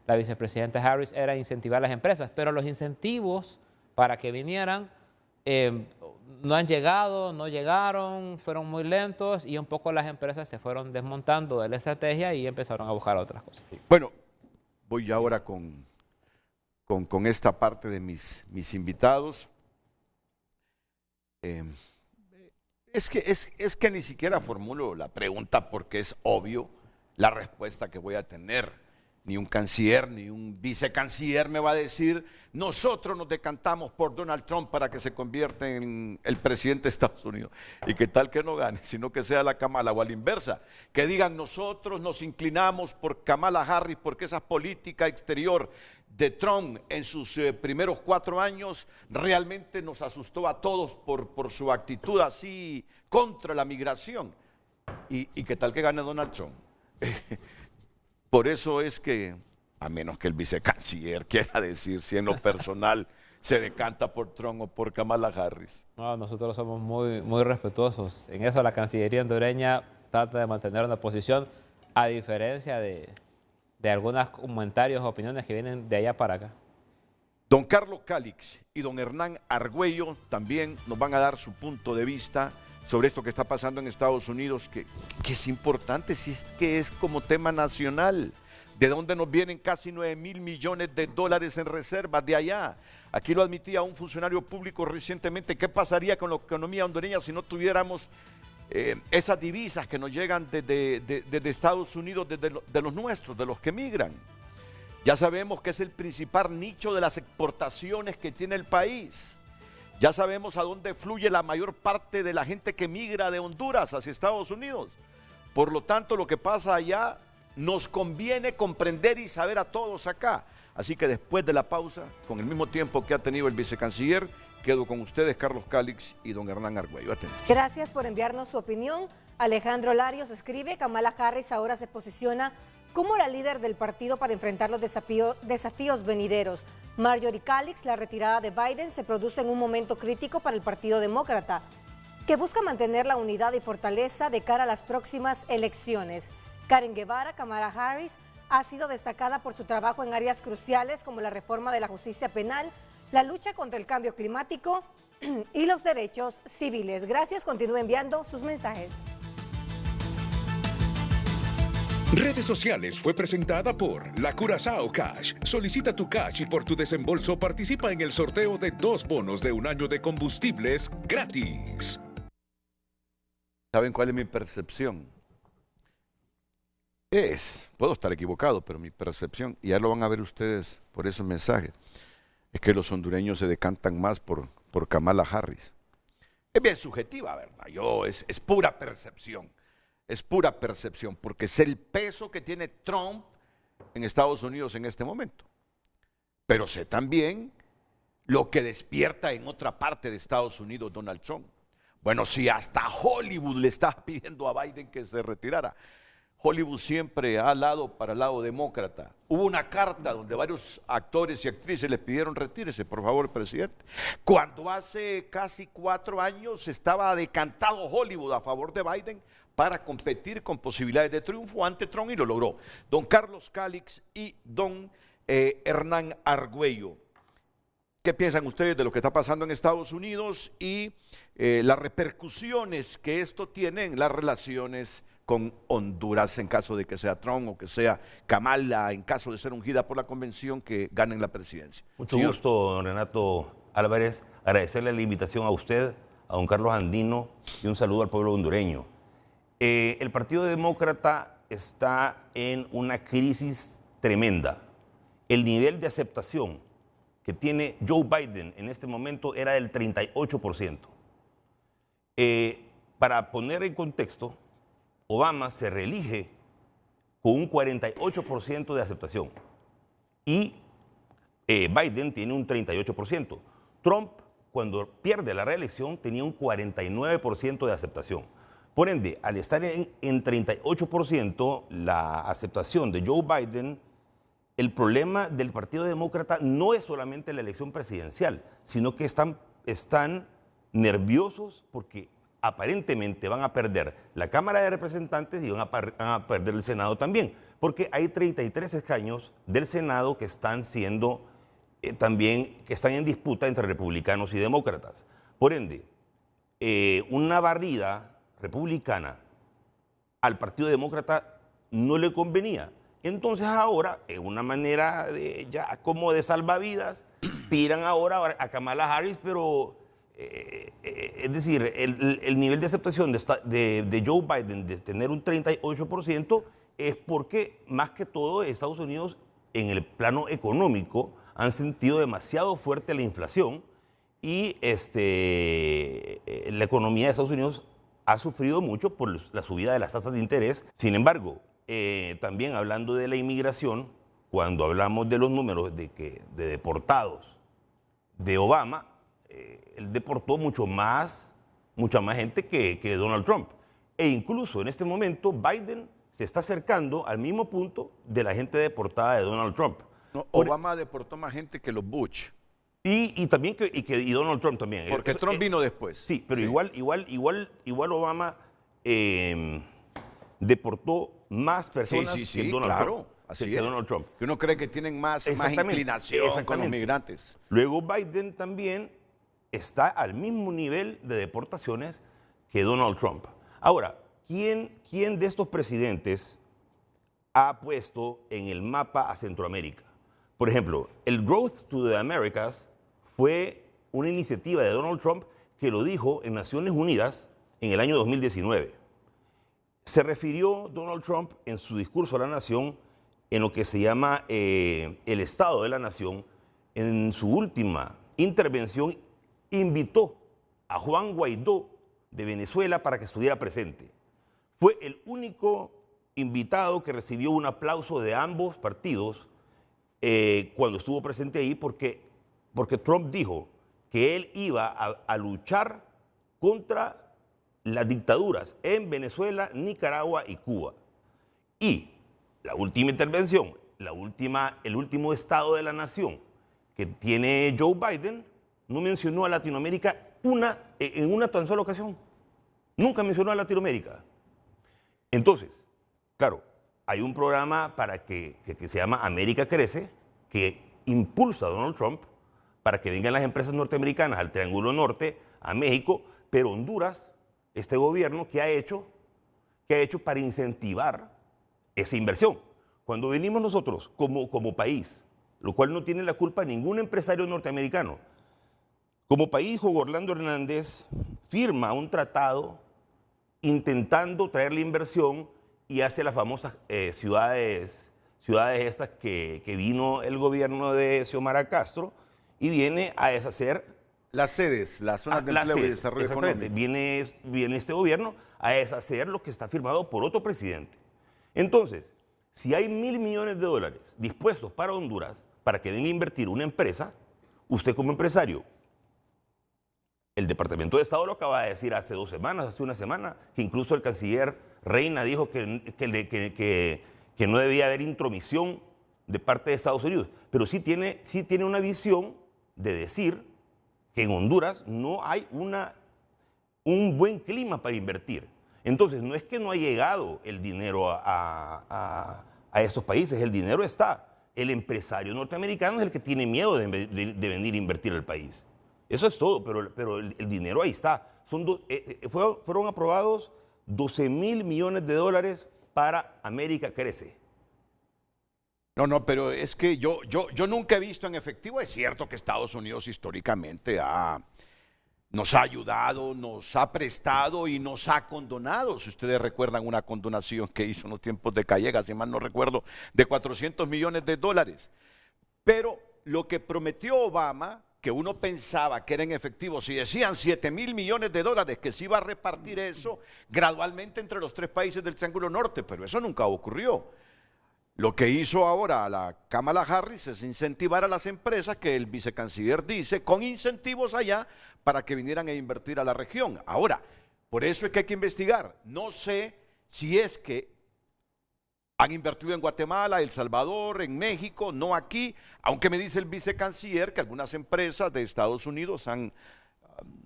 la vicepresidenta Harris, era incentivar a las empresas, pero los incentivos para que vinieran no han llegado, no llegaron, fueron muy lentos, y un poco las empresas se fueron desmontando de la estrategia y empezaron a buscar otras cosas. Bueno, voy ahora con esta parte de mis invitados. Es que ni siquiera formulo la pregunta porque es obvio la respuesta que voy a tener. Ni un canciller, ni un vicecanciller me va a decir, nosotros nos decantamos por Donald Trump para que se convierta en el presidente de Estados Unidos. Y que tal que no gane, sino que sea la Kamala, o a la inversa. Que digan, nosotros nos inclinamos por Kamala Harris porque esa política exterior de Trump en sus primeros 4 años realmente nos asustó a todos por su actitud así contra la migración. Y que tal que gane Donald Trump. Por eso es que, a menos que el vicecanciller quiera decir si en lo personal se decanta por Trump o por Kamala Harris. No, nosotros somos muy respetuosos. En eso la Cancillería hondureña trata de mantener una posición, a diferencia de algunos comentarios o opiniones que vienen de allá para acá. Don Carlos Calix y don Hernán Argüello también nos van a dar su punto de vista sobre esto que está pasando en Estados Unidos, que es importante, si es que es como tema nacional, de dónde nos vienen casi 9.000 millones de dólares en reservas de allá. Aquí lo admitía un funcionario público recientemente, ¿qué pasaría con la economía hondureña si no tuviéramos esas divisas que nos llegan desde Estados Unidos, de los nuestros, de los que migran? Ya sabemos que es el principal nicho de las exportaciones que tiene el país. Ya sabemos a dónde fluye la mayor parte de la gente que migra de Honduras hacia Estados Unidos. Por lo tanto, lo que pasa allá nos conviene comprender y saber a todos acá. Así que después de la pausa, con el mismo tiempo que ha tenido el vicecanciller, quedo con ustedes, Carlos Calix y don Hernán Argüello. Atentos. Gracias por enviarnos su opinión. Alejandro Larios escribe, Kamala Harris ahora se posiciona como la líder del partido para enfrentar los desafíos venideros. Marjorie Calix, la retirada de Biden se produce en un momento crítico para el Partido Demócrata, que busca mantener la unidad y fortaleza de cara a las próximas elecciones. Karen Guevara, Kamala Harris, ha sido destacada por su trabajo en áreas cruciales como la reforma de la justicia penal, la lucha contra el cambio climático y los derechos civiles. Gracias, continúe enviando sus mensajes. Redes Sociales fue presentada por La Curazao Cash. Solicita tu cash y por tu desembolso participa en el sorteo de 2 bonos de 1 año de combustibles gratis. ¿Saben cuál es mi percepción? Puedo estar equivocado, pero mi percepción, y ya lo van a ver ustedes por esos mensajes, es que los hondureños se decantan más por Kamala Harris. Es bien subjetiva, ¿verdad? Es pura percepción. Es pura percepción, porque es el peso que tiene Trump en Estados Unidos en este momento. Pero sé también lo que despierta en otra parte de Estados Unidos Donald Trump. Bueno, si hasta Hollywood le está pidiendo a Biden que se retirara. Hollywood siempre ha hablado para el lado demócrata. Hubo una carta donde varios actores y actrices le pidieron retírese, por favor, presidente. Cuando hace casi 4 años estaba decantado Hollywood a favor de Biden para competir con posibilidades de triunfo ante Trump, y lo logró. Don Carlos Calix y don Hernán Argüello. ¿Qué piensan ustedes de lo que está pasando en Estados Unidos y las repercusiones que esto tiene en las relaciones con Honduras en caso de que sea Trump o que sea Kamala, en caso de ser ungida por la convención, que ganen la presidencia? Mucho gusto, don Renato Álvarez. Agradecerle la invitación a usted, a don Carlos Andino, y un saludo al pueblo hondureño. El Partido Demócrata está en una crisis tremenda. El nivel de aceptación que tiene Joe Biden en este momento era del 38%. Para poner en contexto, Obama se reelige con un 48% de aceptación y Biden tiene un 38%. Trump, cuando pierde la reelección, tenía un 49% de aceptación. Por ende, al estar en 38% la aceptación de Joe Biden, el problema del Partido Demócrata no es solamente la elección presidencial, sino que están nerviosos porque aparentemente van a perder la Cámara de Representantes y van a perder el Senado también, porque hay 33 escaños del Senado que están siendo también, que están en disputa entre republicanos y demócratas. Por ende, una barrida republicana al Partido Demócrata no le convenía. Entonces ahora, en una manera ya como de salvavidas, tiran ahora a Kamala Harris, pero es decir, el nivel de aceptación de Joe Biden de tener un 38% es porque más que todo Estados Unidos en el plano económico han sentido demasiado fuerte la inflación y la economía de Estados Unidos ha sufrido mucho por la subida de las tasas de interés. Sin embargo, también hablando de la inmigración, cuando hablamos de los números de deportados de Obama, él deportó mucha más gente que Donald Trump. E incluso en este momento Biden se está acercando al mismo punto de la gente deportada de Donald Trump. No, Obama deportó más gente que los Bush. Y también y Donald Trump también. Porque Trump vino después. Sí, pero sí. Igual Obama deportó más personas que Donald Trump. Así que es. Donald Trump. Que uno cree que tienen más inclinación con los migrantes. Luego Biden también está al mismo nivel de deportaciones que Donald Trump. Ahora, ¿quién de estos presidentes ha puesto en el mapa a Centroamérica? Por ejemplo, el Growth to the Americas fue una iniciativa de Donald Trump que lo dijo en Naciones Unidas en el año 2019. Se refirió Donald Trump en su discurso a la nación en lo que se llama el Estado de la Nación. En su última intervención invitó a Juan Guaidó de Venezuela para que estuviera presente. Fue el único invitado que recibió un aplauso de ambos partidos cuando estuvo presente ahí porque Trump dijo que él iba a luchar contra las dictaduras en Venezuela, Nicaragua y Cuba. Y la última intervención, el último estado de la nación que tiene Joe Biden, no mencionó a Latinoamérica en una tan sola ocasión. Nunca mencionó a Latinoamérica. Entonces, claro, hay un programa que se llama América Crece, que impulsa a Donald Trump para que vengan las empresas norteamericanas al Triángulo Norte, a México, pero Honduras, este gobierno, ¿qué ha hecho para incentivar esa inversión? Cuando venimos nosotros como país, lo cual no tiene la culpa ningún empresario norteamericano, como país, Juan Orlando Hernández firma un tratado intentando traer la inversión y hace las famosas ciudades estas que vino el gobierno de Xiomara Castro y viene a deshacer las sedes, las zonas de empleo y desarrollo económico. Viene este gobierno a deshacer lo que está firmado por otro presidente. Entonces, si hay $1.000 millones dispuestos para Honduras para que venga a invertir una empresa, usted como empresario, el Departamento de Estado lo acaba de decir hace una semana, que incluso el canciller Reina dijo que no debía haber intromisión de parte de Estados Unidos, pero sí tiene una visión de decir que en Honduras no hay un buen clima para invertir. Entonces, no es que no ha llegado el dinero a estos países, el dinero está. El empresario norteamericano es el que tiene miedo de venir a invertir al país. Eso es todo, pero el dinero ahí está. Fueron aprobados $12.000 millones para América Crece. No, pero es que yo nunca he visto en efectivo. Es cierto que Estados Unidos históricamente nos ha ayudado, nos ha prestado y nos ha condonado. Si ustedes recuerdan una condonación que hizo en los tiempos de Callega, si mal no recuerdo, de $400 millones. Pero lo que prometió Obama, que uno pensaba que era en efectivo, si decían 7.000 millones de dólares que se iba a repartir eso gradualmente entre los 3 países del Triángulo Norte, pero eso nunca ocurrió. Lo que hizo ahora la Kamala Harris es incentivar a las empresas que el vicecanciller dice, con incentivos allá, para que vinieran a invertir a la región. Ahora, por eso es que hay que investigar. No sé si es que han invertido en Guatemala, El Salvador, en México, no aquí, aunque me dice el vicecanciller que algunas empresas de Estados Unidos han,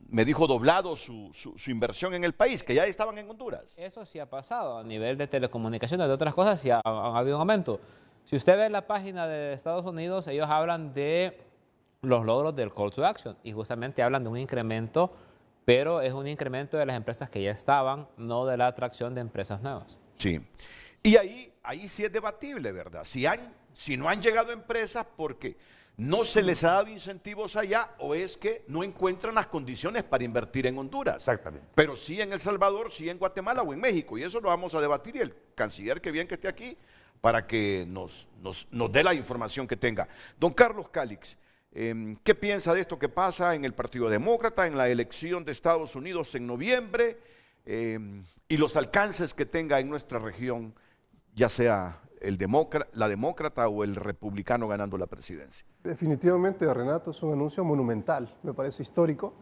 me dijo, doblado su inversión en el país, que ya estaban en Honduras. Eso sí ha pasado a nivel de telecomunicaciones, de otras cosas sí ha habido un aumento. Si usted ve la página de Estados Unidos, ellos hablan de los logros del Call to Action y justamente hablan de un incremento, pero es un incremento de las empresas que ya estaban, no de la atracción de empresas nuevas. Sí. Y ahí sí es debatible, ¿verdad? Si no han llegado empresas porque no se les ha dado incentivos allá o es que no encuentran las condiciones para invertir en Honduras. Exactamente. Pero sí en El Salvador, sí en Guatemala o en México. Y eso lo vamos a debatir y el canciller, que bien que esté aquí, para que nos dé la información que tenga. Don Carlos Calix, ¿qué piensa de esto que pasa en el Partido Demócrata, en la elección de Estados Unidos en noviembre y los alcances que tenga en nuestra región, ya sea la demócrata o el republicano ganando la presidencia? Definitivamente, Renato, es un anuncio monumental, me parece histórico,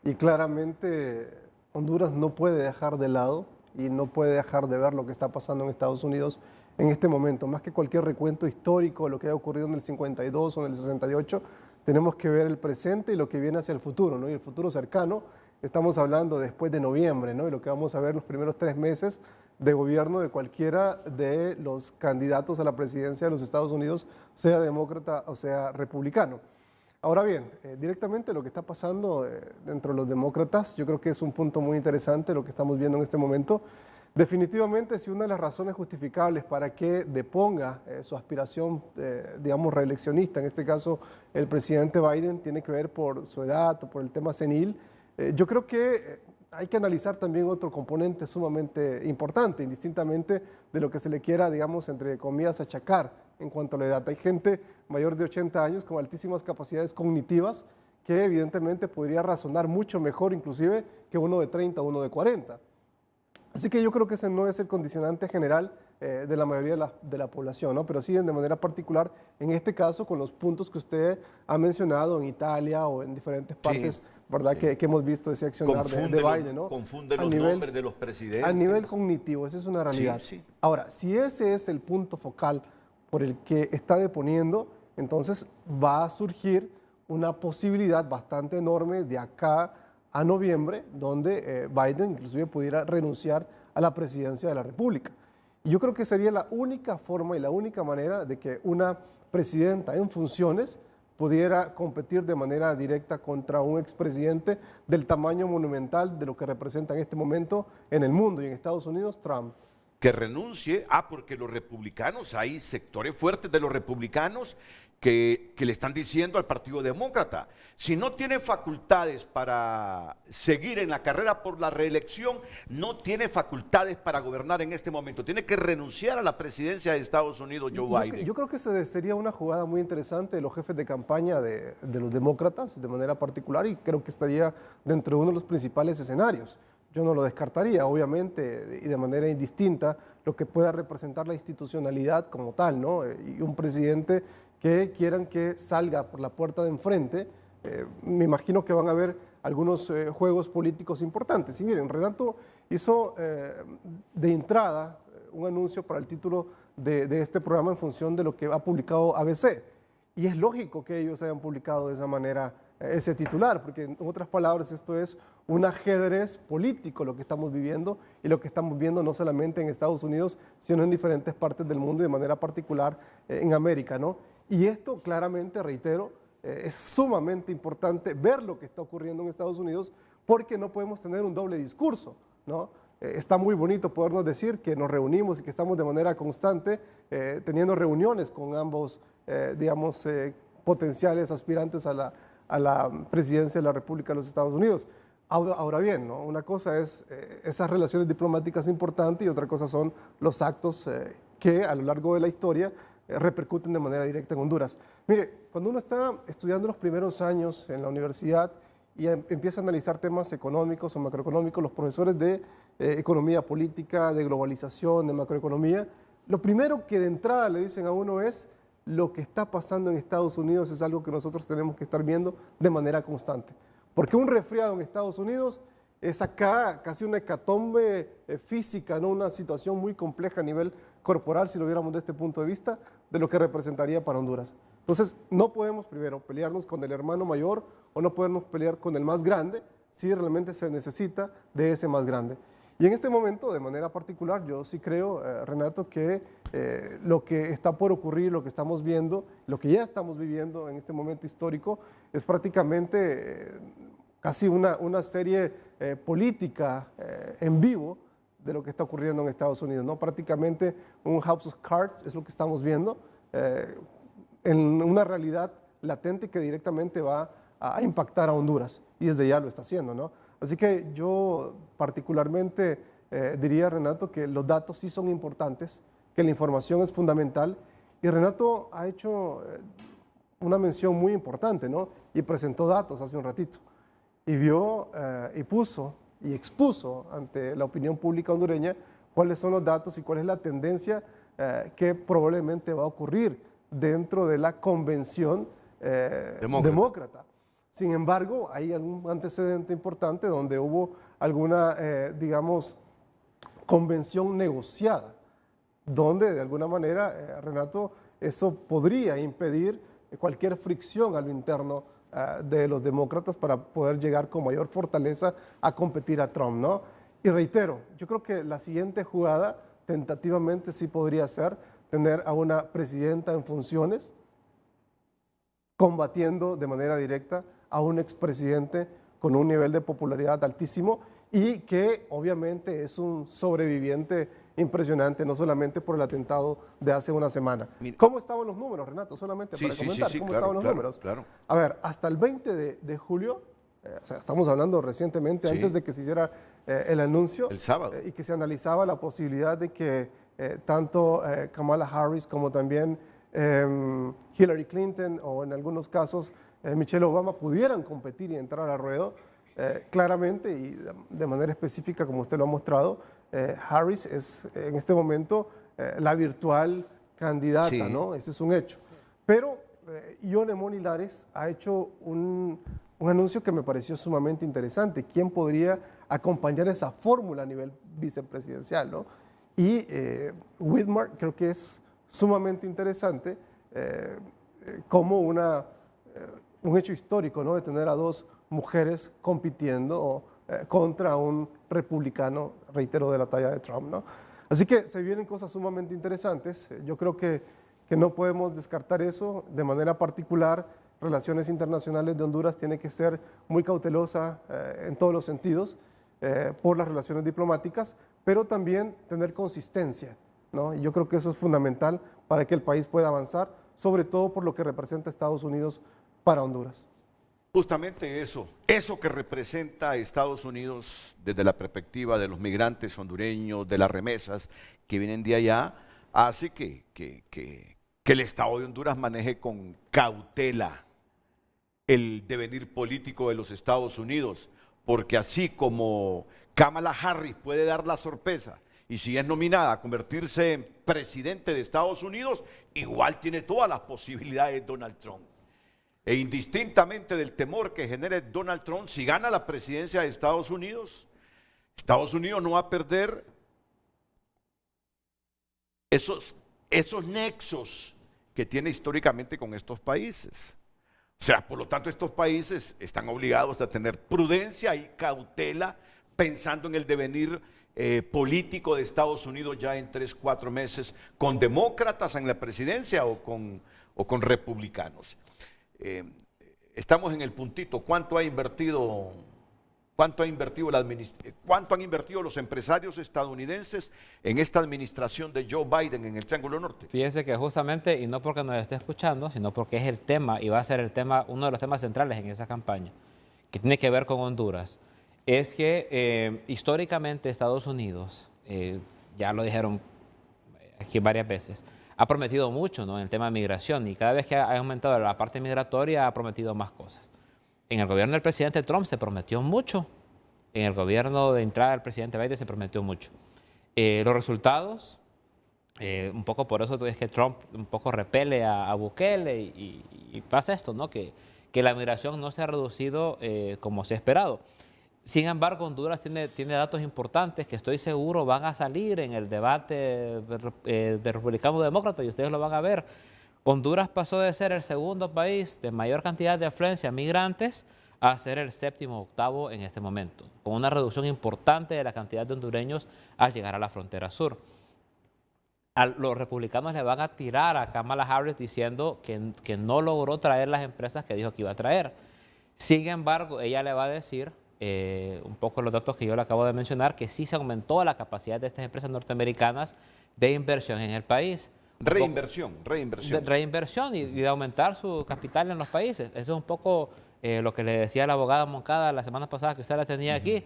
y claramente Honduras no puede dejar de lado y no puede dejar de ver lo que está pasando en Estados Unidos en este momento. Más que cualquier recuento histórico, lo que ha ocurrido en el 52 o en el 68, tenemos que ver el presente y lo que viene hacia el futuro, ¿no? Y el futuro cercano, estamos hablando después de noviembre, ¿no? Y lo que vamos a ver los primeros 3 meses de gobierno de cualquiera de los candidatos a la presidencia de los Estados Unidos, sea demócrata o sea republicano. Ahora bien, directamente lo que está pasando dentro de los demócratas, yo creo que es un punto muy interesante lo que estamos viendo en este momento. Definitivamente, si una de las razones justificables para que deponga su aspiración, digamos, reeleccionista, en este caso el presidente Biden, tiene que ver por su edad o por el tema senil, yo creo que hay que analizar también otro componente sumamente importante, indistintamente de lo que se le quiera, digamos, entre comillas, achacar en cuanto a la edad. Hay gente mayor de 80 años con altísimas capacidades cognitivas que evidentemente podría razonar mucho mejor inclusive que uno de 30 o uno de 40. Así que yo creo que ese no es el condicionante general de la mayoría de la población, ¿no? Pero sí de manera particular, en este caso, con los puntos que usted ha mencionado en Italia o en diferentes partes, sí, ¿verdad? Sí. Que hemos visto ese accionar de Biden, ¿no? Confunde los nombres de los presidentes. A nivel cognitivo, esa es una realidad. Sí, sí. Ahora, si ese es el punto focal por el que está deponiendo, entonces va a surgir una posibilidad bastante enorme de acá a noviembre, donde Biden inclusive pudiera renunciar a la presidencia de la República. Y yo creo que sería la única forma y la única manera de que una presidenta en funciones pudiera competir de manera directa contra un expresidente del tamaño monumental de lo que representa en este momento en el mundo y en Estados Unidos, Trump. Que renuncie, porque los republicanos, hay sectores fuertes de los republicanos que le están diciendo al Partido Demócrata, si no tiene facultades para seguir en la carrera por la reelección, no tiene facultades para gobernar en este momento, tiene que renunciar a la presidencia de Estados Unidos, Joe Biden. Yo creo que sería una jugada muy interesante de los jefes de campaña de los demócratas de manera particular, y creo que estaría dentro de uno de los principales escenarios. Yo no lo descartaría, obviamente, y de manera indistinta, lo que pueda representar la institucionalidad como tal, ¿no? Y un presidente que quieran que salga por la puerta de enfrente, me imagino que van a haber algunos juegos políticos importantes. Y miren, Renato hizo de entrada un anuncio para el título de este programa en función de lo que ha publicado ABC. Y es lógico que ellos hayan publicado de esa manera ese titular, porque en otras palabras esto es un ajedrez político lo que estamos viviendo y lo que estamos viendo no solamente en Estados Unidos, sino en diferentes partes del mundo y de manera particular en América, ¿no? Y esto claramente, reitero, es sumamente importante ver lo que está ocurriendo en Estados Unidos porque no podemos tener un doble discurso, ¿no? Está muy bonito podernos decir que nos reunimos y que estamos de manera constante teniendo reuniones con ambos, digamos, potenciales aspirantes a la presidencia de la República de los Estados Unidos. Ahora bien, ¿no? Una cosa es esas relaciones diplomáticas importantes y otra cosa son los actos que a lo largo de la historia repercuten de manera directa en Honduras. Mire, cuando uno está estudiando los primeros años en la universidad y empieza a analizar temas económicos o macroeconómicos, los profesores de economía política, de globalización, de macroeconomía, lo primero que de entrada le dicen a uno es: lo que está pasando en Estados Unidos es algo que nosotros tenemos que estar viendo de manera constante. Porque un resfriado en Estados Unidos es acá casi una hecatombe física, ¿no? Una situación muy compleja a nivel corporal, si lo viéramos desde este punto de vista, de lo que representaría para Honduras. Entonces, no podemos primero pelearnos con el hermano mayor o no podemos pelear con el más grande si realmente se necesita de ese más grande. Y en este momento, de manera particular, yo sí creo, Renato, que lo que está por ocurrir, lo que estamos viendo, lo que ya estamos viviendo en este momento histórico, es prácticamente casi una serie política en vivo de lo que está ocurriendo en Estados Unidos, ¿no? Prácticamente un House of Cards es lo que estamos viendo, en una realidad latente que directamente va a impactar a Honduras, y desde ya lo está haciendo, ¿no? Así que yo particularmente diría, Renato, que los datos sí son importantes, que la información es fundamental, y Renato ha hecho una mención muy importante, ¿no? Y presentó datos hace un ratito, y vio y puso y expuso ante la opinión pública hondureña cuáles son los datos y cuál es la tendencia que probablemente va a ocurrir dentro de la convención demócrata. Sin embargo, hay algún antecedente importante donde hubo alguna, digamos, convención negociada, donde de alguna manera, Renato, eso podría impedir cualquier fricción a lo interno de los demócratas para poder llegar con mayor fortaleza a competir a Trump, ¿no? Y reitero, yo creo que la siguiente jugada tentativamente sí podría ser tener a una presidenta en funciones combatiendo de manera directa a un expresidente con un nivel de popularidad altísimo y que obviamente es un sobreviviente impresionante, no solamente por el atentado de hace una semana. ¿Cómo estaban los números, Renato? Solamente para comentar, ¿cómo estaban los números? Claro. A ver, hasta el 20 de julio, o sea, estamos hablando recientemente, antes de que se hiciera el anuncio, el sábado, y que se analizaba la posibilidad de que tanto Kamala Harris como también Hillary Clinton o en algunos casos Michelle Obama pudieran competir y entrar al ruedo. Claramente y de manera específica, como usted lo ha mostrado, Harris es en este momento la virtual candidata, sí, ¿no? Ese es un hecho. Pero Ione Monilares ha hecho un anuncio que me pareció sumamente interesante. ¿Quién podría acompañar esa fórmula a nivel vicepresidencial, ¿no? Y Whitmer creo que es sumamente interesante como un hecho histórico, ¿no? De tener a dos mujeres compitiendo contra un republicano, reitero, de la talla de Trump, ¿no? Así que se vienen cosas sumamente interesantes. Yo creo que no podemos descartar eso. De manera particular, relaciones internacionales de Honduras tiene que ser muy cautelosa en todos los sentidos por las relaciones diplomáticas, pero también tener consistencia, ¿no? Y yo creo que eso es fundamental para que el país pueda avanzar, sobre todo por lo que representa Estados Unidos para Honduras. Justamente eso que representa a Estados Unidos desde la perspectiva de los migrantes hondureños, de las remesas que vienen de allá, hace que el Estado de Honduras maneje con cautela el devenir político de los Estados Unidos, porque así como Kamala Harris puede dar la sorpresa y si es nominada a convertirse en presidente de Estados Unidos, igual tiene todas las posibilidades Donald Trump. E indistintamente del temor que genere Donald Trump, si gana la presidencia de Estados Unidos no va a perder esos nexos que tiene históricamente con estos países. O sea, por lo tanto, estos países están obligados a tener prudencia y cautela pensando en el devenir político de Estados Unidos ya en 3-4 meses, con demócratas en la presidencia o con republicanos. Estamos en el puntito, ¿cuánto han invertido los empresarios estadounidenses en esta administración de Joe Biden en el Triángulo Norte? Fíjese que justamente, y no porque nos esté escuchando, sino porque es el tema, y va a ser el tema, uno de los temas centrales en esa campaña, que tiene que ver con Honduras, es que históricamente Estados Unidos, ya lo dijeron aquí varias veces, ha prometido mucho, ¿no?, en el tema de migración, y cada vez que ha aumentado la parte migratoria ha prometido más cosas. En el gobierno del presidente Trump se prometió mucho, en el gobierno de entrada del presidente Biden se prometió mucho. Los resultados, un poco por eso es que Trump un poco repele a Bukele y pasa esto, ¿no?, que la migración no se ha reducido como se ha esperado. Sin embargo, Honduras tiene datos importantes que estoy seguro van a salir en el debate de republicano-demócrata y ustedes lo van a ver. Honduras pasó de ser el segundo país de mayor cantidad de afluencia de migrantes a ser el séptimo o octavo en este momento, con una reducción importante de la cantidad de hondureños al llegar a la frontera sur. Los republicanos le van a tirar a Kamala Harris diciendo que no logró traer las empresas que dijo que iba a traer. Sin embargo, ella le va a decir, un poco los datos que yo le acabo de mencionar, que sí se aumentó la capacidad de estas empresas norteamericanas de inversión en el país. Reinversión. De reinversión y de aumentar su capital en los países. Eso es un poco lo que le decía la abogada Moncada la semana pasada que usted la tenía aquí,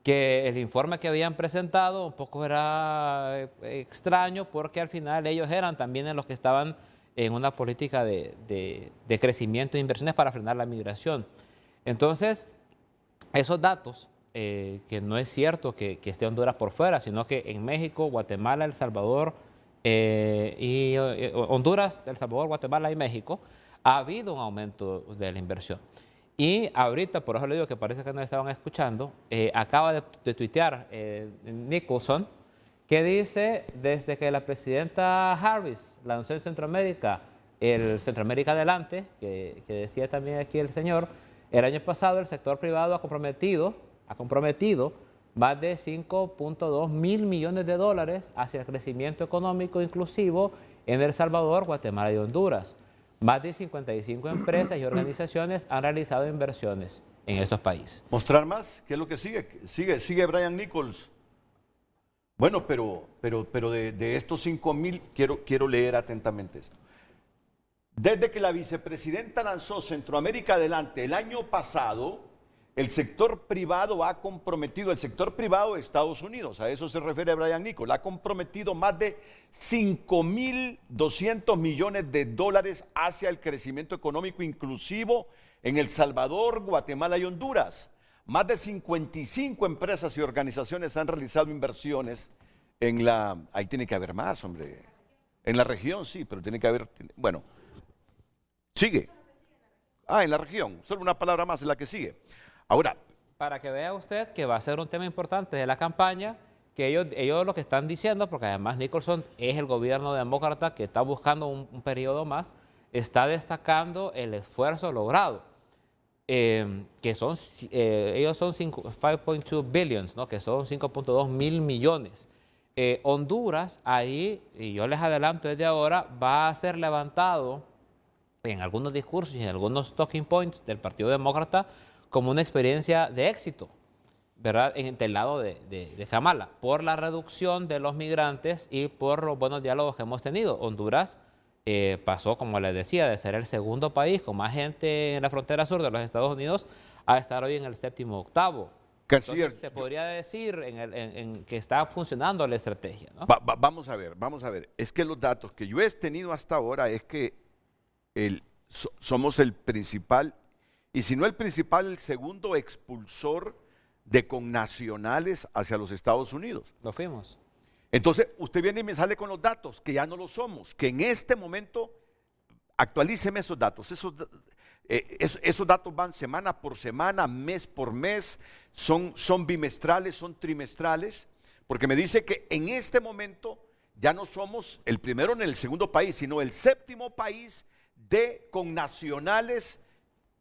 que el informe que habían presentado un poco era extraño porque al final ellos eran también los que estaban en una política de crecimiento de inversiones para frenar la migración. Entonces, esos datos, que no es cierto que esté Honduras por fuera, sino que en México, Guatemala, El Salvador, Honduras, El Salvador, Guatemala y México, ha habido un aumento de la inversión. Y ahorita, por eso le digo que parece que no estaban escuchando, acaba de tuitear Nicholson, que dice, desde que la presidenta Harris lanzó en Centroamérica, el Centroamérica Adelante, que decía también aquí el señor, el año pasado el sector privado ha comprometido más de 5.2 mil millones de dólares hacia el crecimiento económico inclusivo en El Salvador, Guatemala y Honduras. Más de 55 empresas y organizaciones han realizado inversiones en estos países. ¿Mostrar más? ¿Qué es lo que sigue? Sigue Brian Nichols. Bueno, pero de estos 5,000, quiero leer atentamente esto. Desde que la vicepresidenta lanzó Centroamérica Adelante el año pasado, el sector privado ha comprometido, el sector privado de Estados Unidos, a eso se refiere Brian Nichols, ha comprometido más de 5.200 millones de dólares hacia el crecimiento económico inclusivo en El Salvador, Guatemala y Honduras. Más de 55 empresas y organizaciones han realizado inversiones en la... Ahí tiene que haber más, hombre. En la región sí, pero tiene que haber... Bueno, sigue. En la región. Solo una palabra más en la que sigue. Ahora... Para que vea usted que va a ser un tema importante de la campaña, que ellos lo que están diciendo, porque además Nicholson es el gobierno demócrata que está buscando un periodo más, está destacando el esfuerzo logrado. Que son, ellos son 5.2 billions, ¿no?, que son 5.2 mil millones. Honduras, ahí, y yo les adelanto desde ahora, va a ser levantado en algunos discursos y en algunos talking points del Partido Demócrata como una experiencia de éxito, ¿verdad?, del lado de Kamala, por la reducción de los migrantes y por los buenos diálogos que hemos tenido. Honduras pasó, como les decía, de ser el segundo país con más gente en la frontera sur de los Estados Unidos a estar hoy en el séptimo octavo. Entonces, se podría decir que está funcionando la estrategia, ¿no? Vamos a ver. Es que los datos que yo he tenido hasta ahora es que somos el principal, y si no el principal, el segundo expulsor de connacionales hacia los Estados Unidos. Lo fuimos. Entonces, usted viene y me sale con los datos, que ya no lo somos, que en este momento, actualíceme esos datos. Esos datos van semana por semana, mes por mes, son bimestrales, son trimestrales, porque me dice que en este momento ya no somos el primero ni el segundo país, sino el séptimo país de connacionales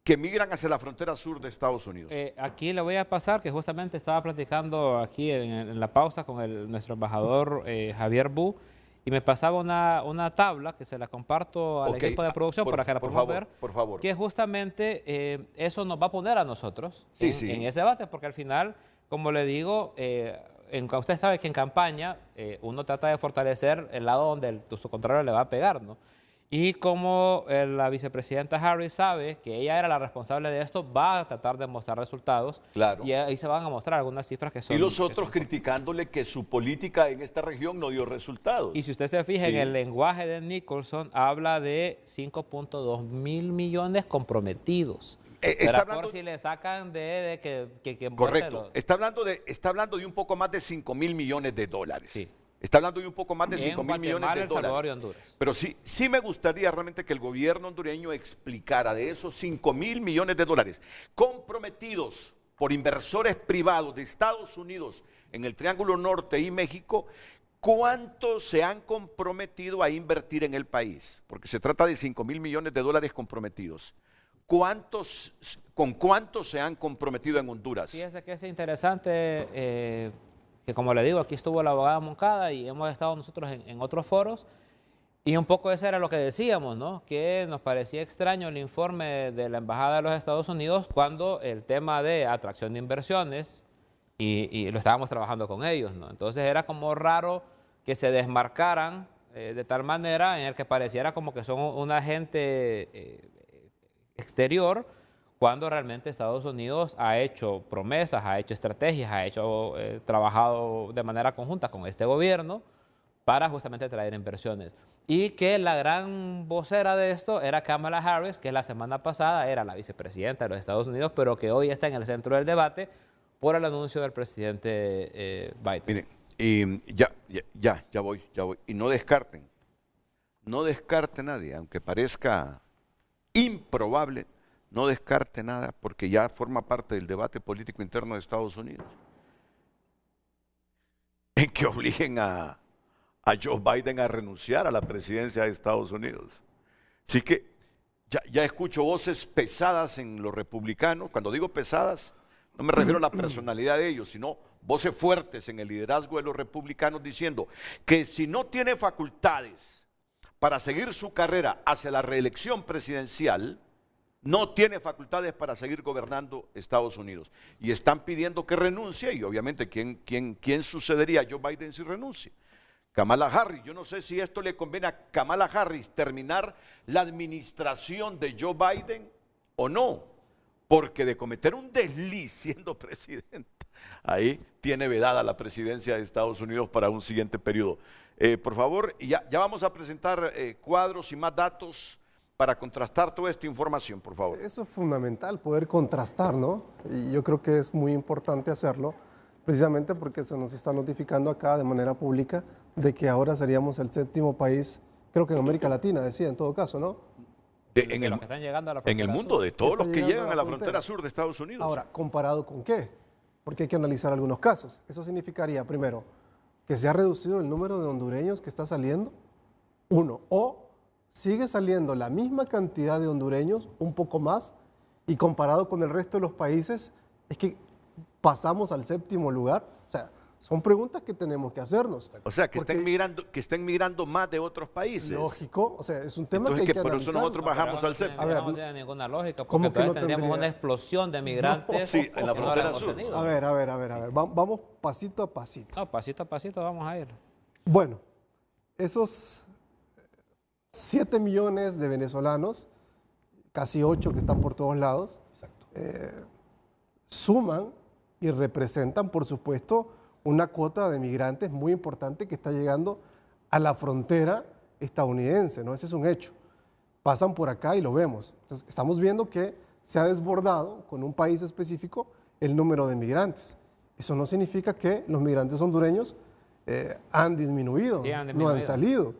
que migran hacia la frontera sur de Estados Unidos. Aquí le voy a pasar, que justamente estaba platicando aquí en la pausa con nuestro embajador Javier Bu, y me pasaba una tabla que se la comparto al equipo de producción para que la podamos ver, por favor. Que justamente eso nos va a poner a nosotros en ese debate, porque al final, como le digo, usted sabe que en campaña uno trata de fortalecer el lado donde su contrario le va a pegar, ¿no? Y como la vicepresidenta Harris sabe que ella era la responsable de esto, va a tratar de mostrar resultados. Claro. Y ahí se van a mostrar algunas cifras que son... Y los otros criticándole que su política en esta región no dio resultados. Y si usted se fija Sí. en el lenguaje de Nicholson, habla de 5.2 mil millones comprometidos. Está Pero hablando, por si le sacan de que correcto, está hablando de un poco más de 5 mil millones de dólares. Sí. Está hablando de un poco más de En 5 mil millones Guatemala, de El Salvador y dólares. Honduras. Pero sí me gustaría realmente que el gobierno hondureño explicara de esos 5 mil millones de dólares comprometidos por inversores privados de Estados Unidos en el Triángulo Norte y México, ¿cuántos se han comprometido a invertir en el país? Porque se trata de 5 mil millones de dólares comprometidos. ¿Con cuántos se han comprometido en Honduras? Fíjese que es interesante que, como le digo, aquí estuvo la abogada Moncada y hemos estado nosotros en otros foros, y un poco eso era lo que decíamos, ¿no? Que nos parecía extraño el informe de la Embajada de los Estados Unidos cuando el tema de atracción de inversiones, y lo estábamos trabajando con ellos, ¿no? Entonces era como raro que se desmarcaran de tal manera en el que pareciera como que son un agente exterior, cuando realmente Estados Unidos ha hecho promesas, ha hecho estrategias, ha hecho trabajado de manera conjunta con este gobierno para justamente traer inversiones. Y que la gran vocera de esto era Kamala Harris, que la semana pasada era la vicepresidenta de los Estados Unidos, pero que hoy está en el centro del debate por el anuncio del presidente Biden. Miren, y ya voy. Y no descarten nadie, aunque parezca improbable, no descarte nada, porque ya forma parte del debate político interno de Estados Unidos, en que obliguen a Joe Biden a renunciar a la presidencia de Estados Unidos. Así que ya escucho voces pesadas en los republicanos. Cuando digo pesadas, no me refiero a la personalidad de ellos, sino voces fuertes en el liderazgo de los republicanos diciendo que si no tiene facultades para seguir su carrera hacia la reelección presidencial, no tiene facultades para seguir gobernando Estados Unidos. Y están pidiendo que renuncie, y obviamente, ¿quién sucedería a Joe Biden si renuncia? Kamala Harris. Yo no sé si esto le conviene a Kamala Harris terminar la administración de Joe Biden o no, porque de cometer un desliz siendo presidenta, ahí tiene vedada la presidencia de Estados Unidos para un siguiente periodo. Por favor, ya vamos a presentar cuadros y más datos para contrastar toda esta información, por favor. Eso es fundamental, poder contrastar, ¿no? Y yo creo que es muy importante hacerlo, precisamente porque se nos está notificando acá de manera pública de que ahora seríamos el 7º país, creo que en América Latina, decía, en todo caso, ¿no? En los que están llegando a la el frontera mundo, sur. de todos los Están que llegando llegan a a la la frontera frontera sur de Estados Unidos. Ahora, ¿comparado con qué? Porque hay que analizar algunos casos. Eso significaría, primero, que se ha reducido el número de hondureños que está saliendo, uno, o sigue saliendo la misma cantidad de hondureños, un poco más, y comparado con el resto de los países, es que pasamos al 7º lugar. O sea, son preguntas que tenemos que hacernos. O sea, que Porque, estén migrando más de otros países. lógico, o sea, es un tema Entonces, que hay que por eso analizar. nosotros bajamos al CEP. A ver, No tiene ninguna lógica, ¿cómo porque que no entonces tendríamos tendría? una explosión de migrantes. Sí, en la que no frontera hemos sur. tenido. A ver. Vamos pasito a pasito. No, pasito a pasito vamos a ir. Bueno, esos 7 millones de venezolanos, casi 8 que están por todos lados, suman y representan, por supuesto, una cuota de migrantes muy importante que está llegando a la frontera estadounidense, ¿no? Ese es un hecho. Pasan por acá y lo vemos. Entonces, estamos viendo que se ha desbordado con un país específico el número de migrantes. Eso no significa que los migrantes hondureños han disminuido, Sí, han no disminuido. han salido.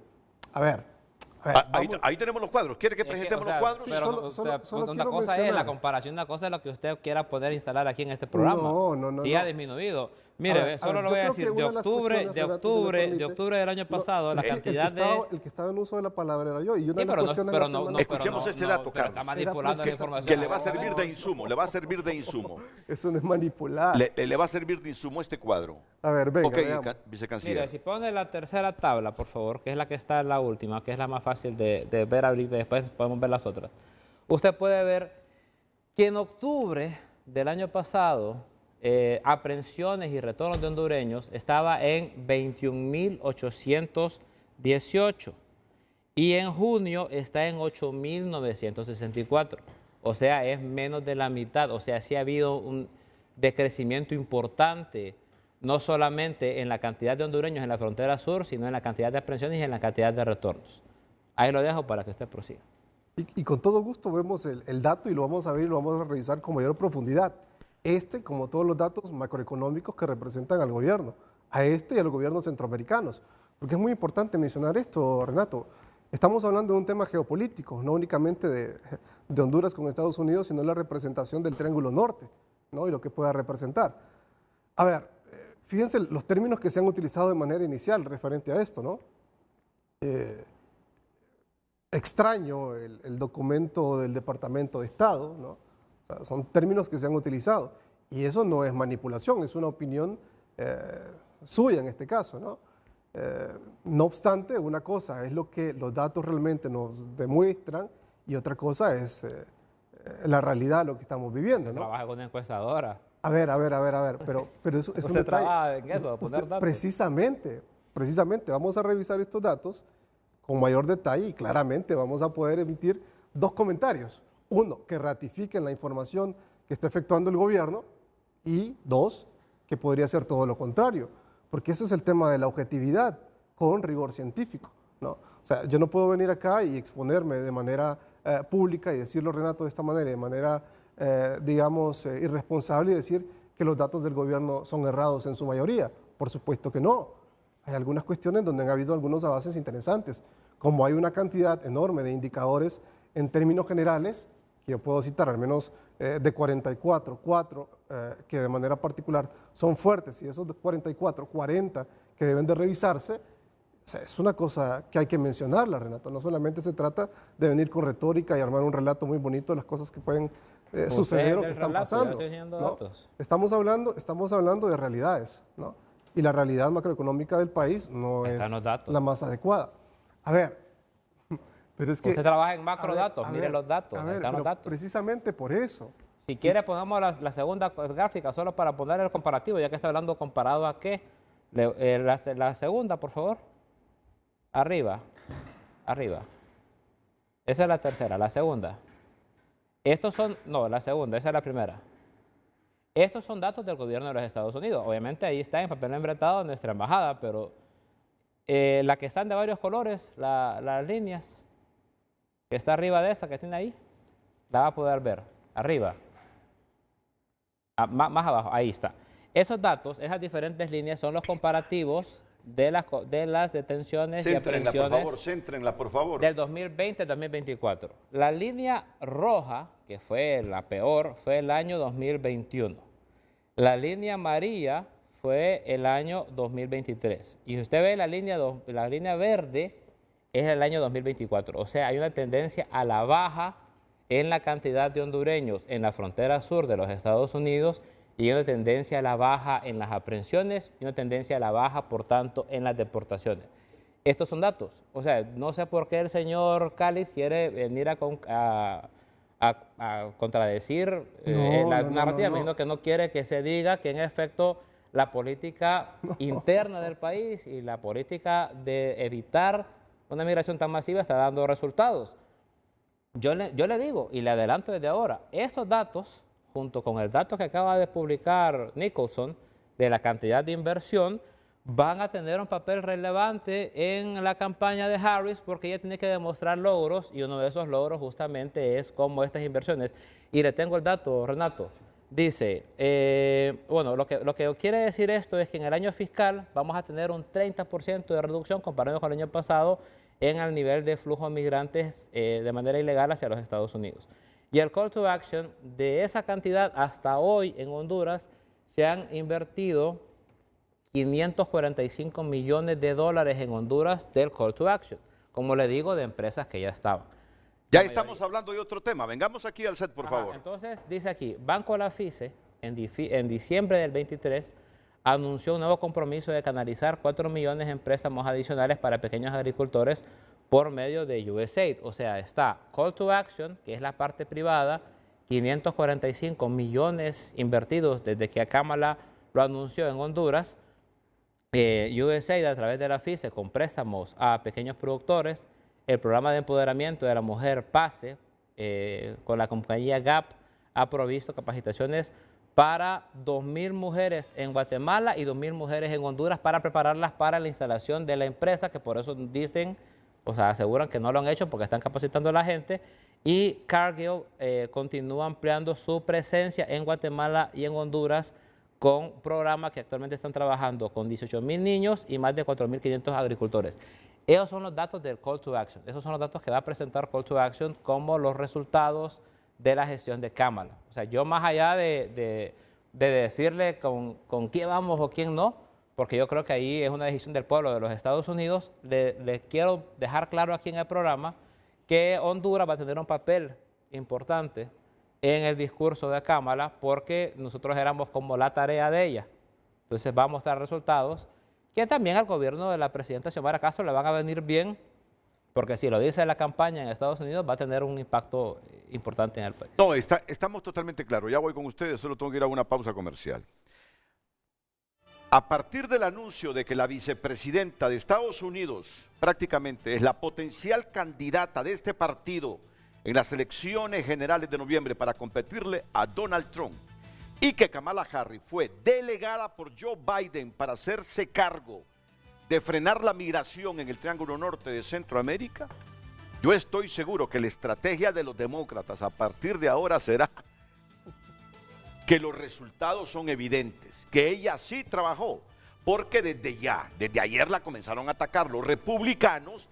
A ver, Ahí tenemos los cuadros. ¿Quiere que Es que, presentemos o sea, los cuadros? Sí, pero solo una quiero cosa es mencionar. la comparación, una cosa es lo que usted quiera poder instalar aquí en este programa. No, Sí no. ha disminuido. Mire, A ver, solo lo yo voy a creo que decir, una de las cuestiones, Renato, si me permite, de octubre del año pasado, la el que cantidad el que estaba en uso de la palabra era yo. Y una Sí, de las cuestiones de la semana- Escuchemos este dato, pero Carlos. está manipulando la información. Que le va a servir de insumo, le va a servir de insumo. Eso no es manipular. Le va a servir de insumo este cuadro. A ver, venga, Ok, veamos. vicecanciller. Mire, si pone la tercera tabla, por favor, que es la que está en la última, que es la más fácil de ver ahorita, después podemos ver las otras. Usted puede ver que en octubre del año pasado, aprehensiones y retornos de hondureños estaba en 21.818. Y en junio está en 8.964. O sea, es menos de la mitad. O sea, sí ha habido un decrecimiento importante, no solamente en la cantidad de hondureños en la frontera sur, sino en la cantidad de aprehensiones y en la cantidad de retornos. Ahí lo dejo para que usted prosiga. Y con todo gusto vemos el dato y lo vamos a ver y lo vamos a revisar con mayor profundidad. Como todos los datos macroeconómicos que representan al gobierno, a y a los gobiernos centroamericanos. Porque es muy importante mencionar esto, Renato. Estamos hablando de un tema geopolítico, no únicamente de Honduras con Estados Unidos, sino la representación del Triángulo Norte, ¿no? Y lo que pueda representar. A ver, fíjense los términos que se han utilizado de manera inicial referente a esto, ¿no? Extraño el documento del Departamento de Estado, ¿no? O sea, son términos que se han utilizado. Y eso no es manipulación, es una opinión suya en este caso, ¿no? No obstante, una cosa es lo que los datos realmente nos demuestran y otra cosa es la realidad, lo que estamos viviendo, ¿no? Trabaja con una encuestadora. A ver, pero eso es un ¿Usted detalle. trabaja en eso, poner datos? Precisamente, vamos a revisar estos datos con mayor detalle y claramente vamos a poder emitir dos comentarios. Uno, que ratifiquen la información que está efectuando el gobierno y dos, que podría ser todo lo contrario, porque ese es el tema de la objetividad con rigor científico, ¿no? O sea, yo no puedo venir acá y exponerme de manera pública y decirlo, Renato, de esta manera, de manera, digamos, irresponsable y decir que los datos del gobierno son errados en su mayoría. Por supuesto que no. Hay algunas cuestiones donde han habido algunos avances interesantes, como hay una cantidad enorme de indicadores en términos generales, que yo puedo citar al menos de 44, 4 que de manera particular son fuertes, y esos de 44, 40 que deben de revisarse, o sea, es una cosa que hay que mencionarla, Renato. No solamente se trata de venir con retórica y armar un relato muy bonito de las cosas que pueden suceder o que están pasando, ¿no? Estamos hablando de realidades, ¿no? Y la realidad macroeconómica del país no es la más adecuada. A ver, pero es que... Usted trabaja en macrodatos, mire los datos, están los datos. Precisamente por eso. Si quiere ponemos la segunda gráfica solo para poner el comparativo, ya que está hablando comparado a qué. La segunda, por favor. Arriba. Esa es la tercera, la segunda. La segunda, esa es la primera. Estos son datos del gobierno de los Estados Unidos. Obviamente ahí está en papel embretado nuestra embajada, pero la que están de varios colores, las líneas, que está arriba de esa que tiene ahí, la va a poder ver. Arriba. Más abajo, ahí está. Esos datos, esas diferentes líneas son los comparativos de las detenciones y aprehensiones. Céntrenla, por favor. Del 2020 al 2024. La línea roja, que fue la peor, fue el año 2021. La línea amarilla fue el año 2023. Y si usted ve la línea verde, es el año 2024. O sea, hay una tendencia a la baja en la cantidad de hondureños en la frontera sur de los Estados Unidos y una tendencia a la baja en las aprehensiones y una tendencia a la baja, por tanto, en las deportaciones. Estos son datos. O sea, no sé por qué el señor Cáliz quiere venir a contradecir la narrativa. Me imagino que no quiere que se diga que en efecto la política interna del país y la política de evitar una migración tan masiva está dando resultados. Yo le digo y le adelanto desde ahora, estos datos, junto con el dato que acaba de publicar Nicholson de la cantidad de inversión, van a tener un papel relevante en la campaña de Harris porque ella tiene que demostrar logros y uno de esos logros justamente es como estas inversiones. Y le tengo el dato, Renato. Dice, bueno, lo que quiere decir esto es que en el año fiscal vamos a tener un 30% de reducción comparado con el año pasado en el nivel de flujo de migrantes de manera ilegal hacia los Estados Unidos. Y el call to action de esa cantidad hasta hoy en Honduras se han invertido 545 millones de dólares en Honduras del call to action, como le digo, de empresas que ya estaban. Ya estamos hablando de otro tema. Vengamos aquí al set, por favor. Entonces, dice aquí, Banco La FICE, en diciembre del 23, anunció un nuevo compromiso de canalizar 4 millones en préstamos adicionales para pequeños agricultores por medio de USAID. O sea, está Call to Action, que es la parte privada, 545 millones invertidos desde que Kamala lo anunció en Honduras, USAID a través de la FICE con préstamos a pequeños productores, el programa de empoderamiento de la mujer PASE, con la compañía GAP, ha provisto capacitaciones para 2.000 mujeres en Guatemala y 2.000 mujeres en Honduras para prepararlas para la instalación de la empresa, que por eso dicen, o sea, aseguran que no lo han hecho porque están capacitando a la gente. Y Cargill continúa ampliando su presencia en Guatemala y en Honduras con programas que actualmente están trabajando con 18.000 niños y más de 4.500 agricultores. Esos son los datos del Call to Action. Esos son los datos que va a presentar Call to Action como los resultados de la gestión de Kamala. O sea, yo más allá de decirle con quién vamos o quién no, porque yo creo que ahí es una decisión del pueblo de los Estados Unidos, le quiero dejar claro aquí en el programa que Honduras va a tener un papel importante en el discurso de Kamala porque nosotros éramos como la tarea de ella. Entonces vamos a mostrar resultados que también al gobierno de la presidenta Xiomara Castro le van a venir bien, porque si lo dice la campaña en Estados Unidos va a tener un impacto importante en el país. No, estamos totalmente claros. Ya voy con ustedes, solo tengo que ir a una pausa comercial. A partir del anuncio de que la vicepresidenta de Estados Unidos prácticamente es la potencial candidata de este partido en las elecciones generales de noviembre para competirle a Donald Trump y que Kamala Harris fue delegada por Joe Biden para hacerse cargo de frenar la migración en el Triángulo Norte de Centroamérica, yo estoy seguro que la estrategia de los demócratas a partir de ahora será que los resultados son evidentes, que ella sí trabajó, porque desde ayer la comenzaron a atacar los republicanos,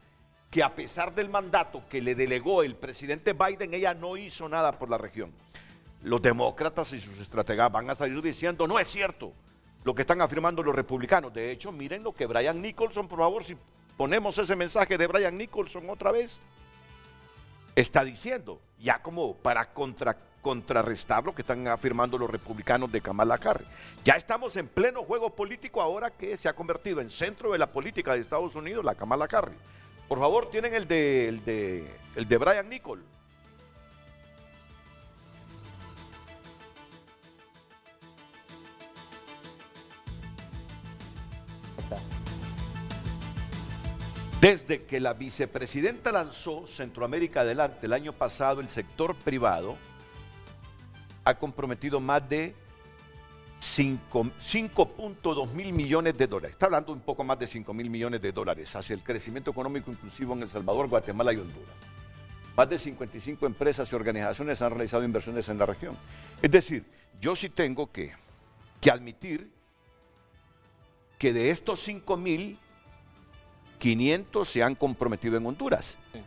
que a pesar del mandato que le delegó el presidente Biden, ella no hizo nada por la región. Los demócratas y sus estrategas van a salir diciendo, no es cierto lo que están afirmando los republicanos. De hecho, miren lo que Brian Nicholson, por favor, si ponemos ese mensaje de Brian Nicholson otra vez, está diciendo, ya como para contrarrestar lo que están afirmando los republicanos de Kamala Harris. Ya estamos en pleno juego político ahora que se ha convertido en centro de la política de Estados Unidos, la Kamala Harris. Por favor, tienen el de Brian Nicholson. Desde que la vicepresidenta lanzó Centroamérica Adelante el año pasado, el sector privado ha comprometido más de 5.2 mil millones de dólares. Está hablando un poco más de 5 mil millones de dólares hacia el crecimiento económico inclusivo en El Salvador, Guatemala y Honduras. Más de 55 empresas y organizaciones han realizado inversiones en la región. Es decir, yo sí tengo que admitir que de estos 5.500 se han comprometido en Honduras. Sí.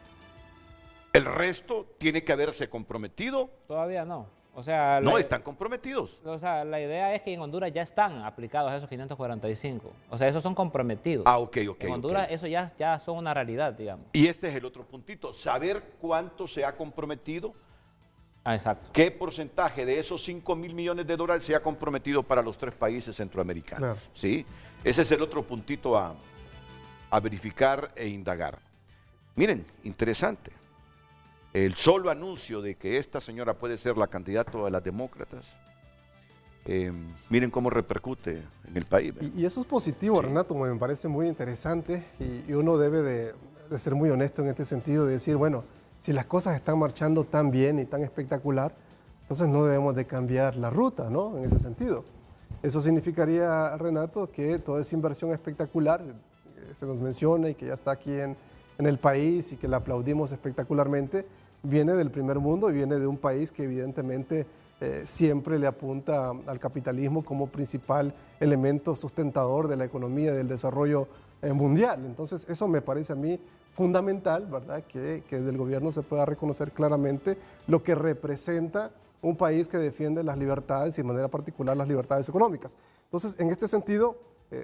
El resto tiene que haberse comprometido. Todavía no. O sea, no están comprometidos. O sea, la idea es que en Honduras ya están aplicados esos 545. O sea, esos son comprometidos. Ah, ok. En Honduras eso ya son una realidad, digamos. Y este es el otro puntito, saber cuánto se ha comprometido. Ah, exacto. ¿Qué porcentaje de esos 5 mil millones de dólares se ha comprometido para los 3 países centroamericanos? Claro. ¿Sí? Ese es el otro puntito a verificar e indagar. Miren, interesante. El solo anuncio de que esta señora puede ser la candidata de las demócratas, miren cómo repercute en el país. Y eso es positivo, sí. Renato, me parece muy interesante y uno debe de ser muy honesto en este sentido, de decir, bueno, si las cosas están marchando tan bien y tan espectacular, entonces no debemos de cambiar la ruta, ¿no? En ese sentido. Eso significaría, Renato, que toda esa inversión espectacular se nos menciona y que ya está aquí en el país y que la aplaudimos espectacularmente, viene del primer mundo y viene de un país que evidentemente siempre le apunta al capitalismo como principal elemento sustentador de la economía y del desarrollo mundial. Entonces eso me parece a mí fundamental, ¿verdad? Que del gobierno se pueda reconocer claramente lo que representa un país que defiende las libertades y de manera particular las libertades económicas. Entonces, en este sentido,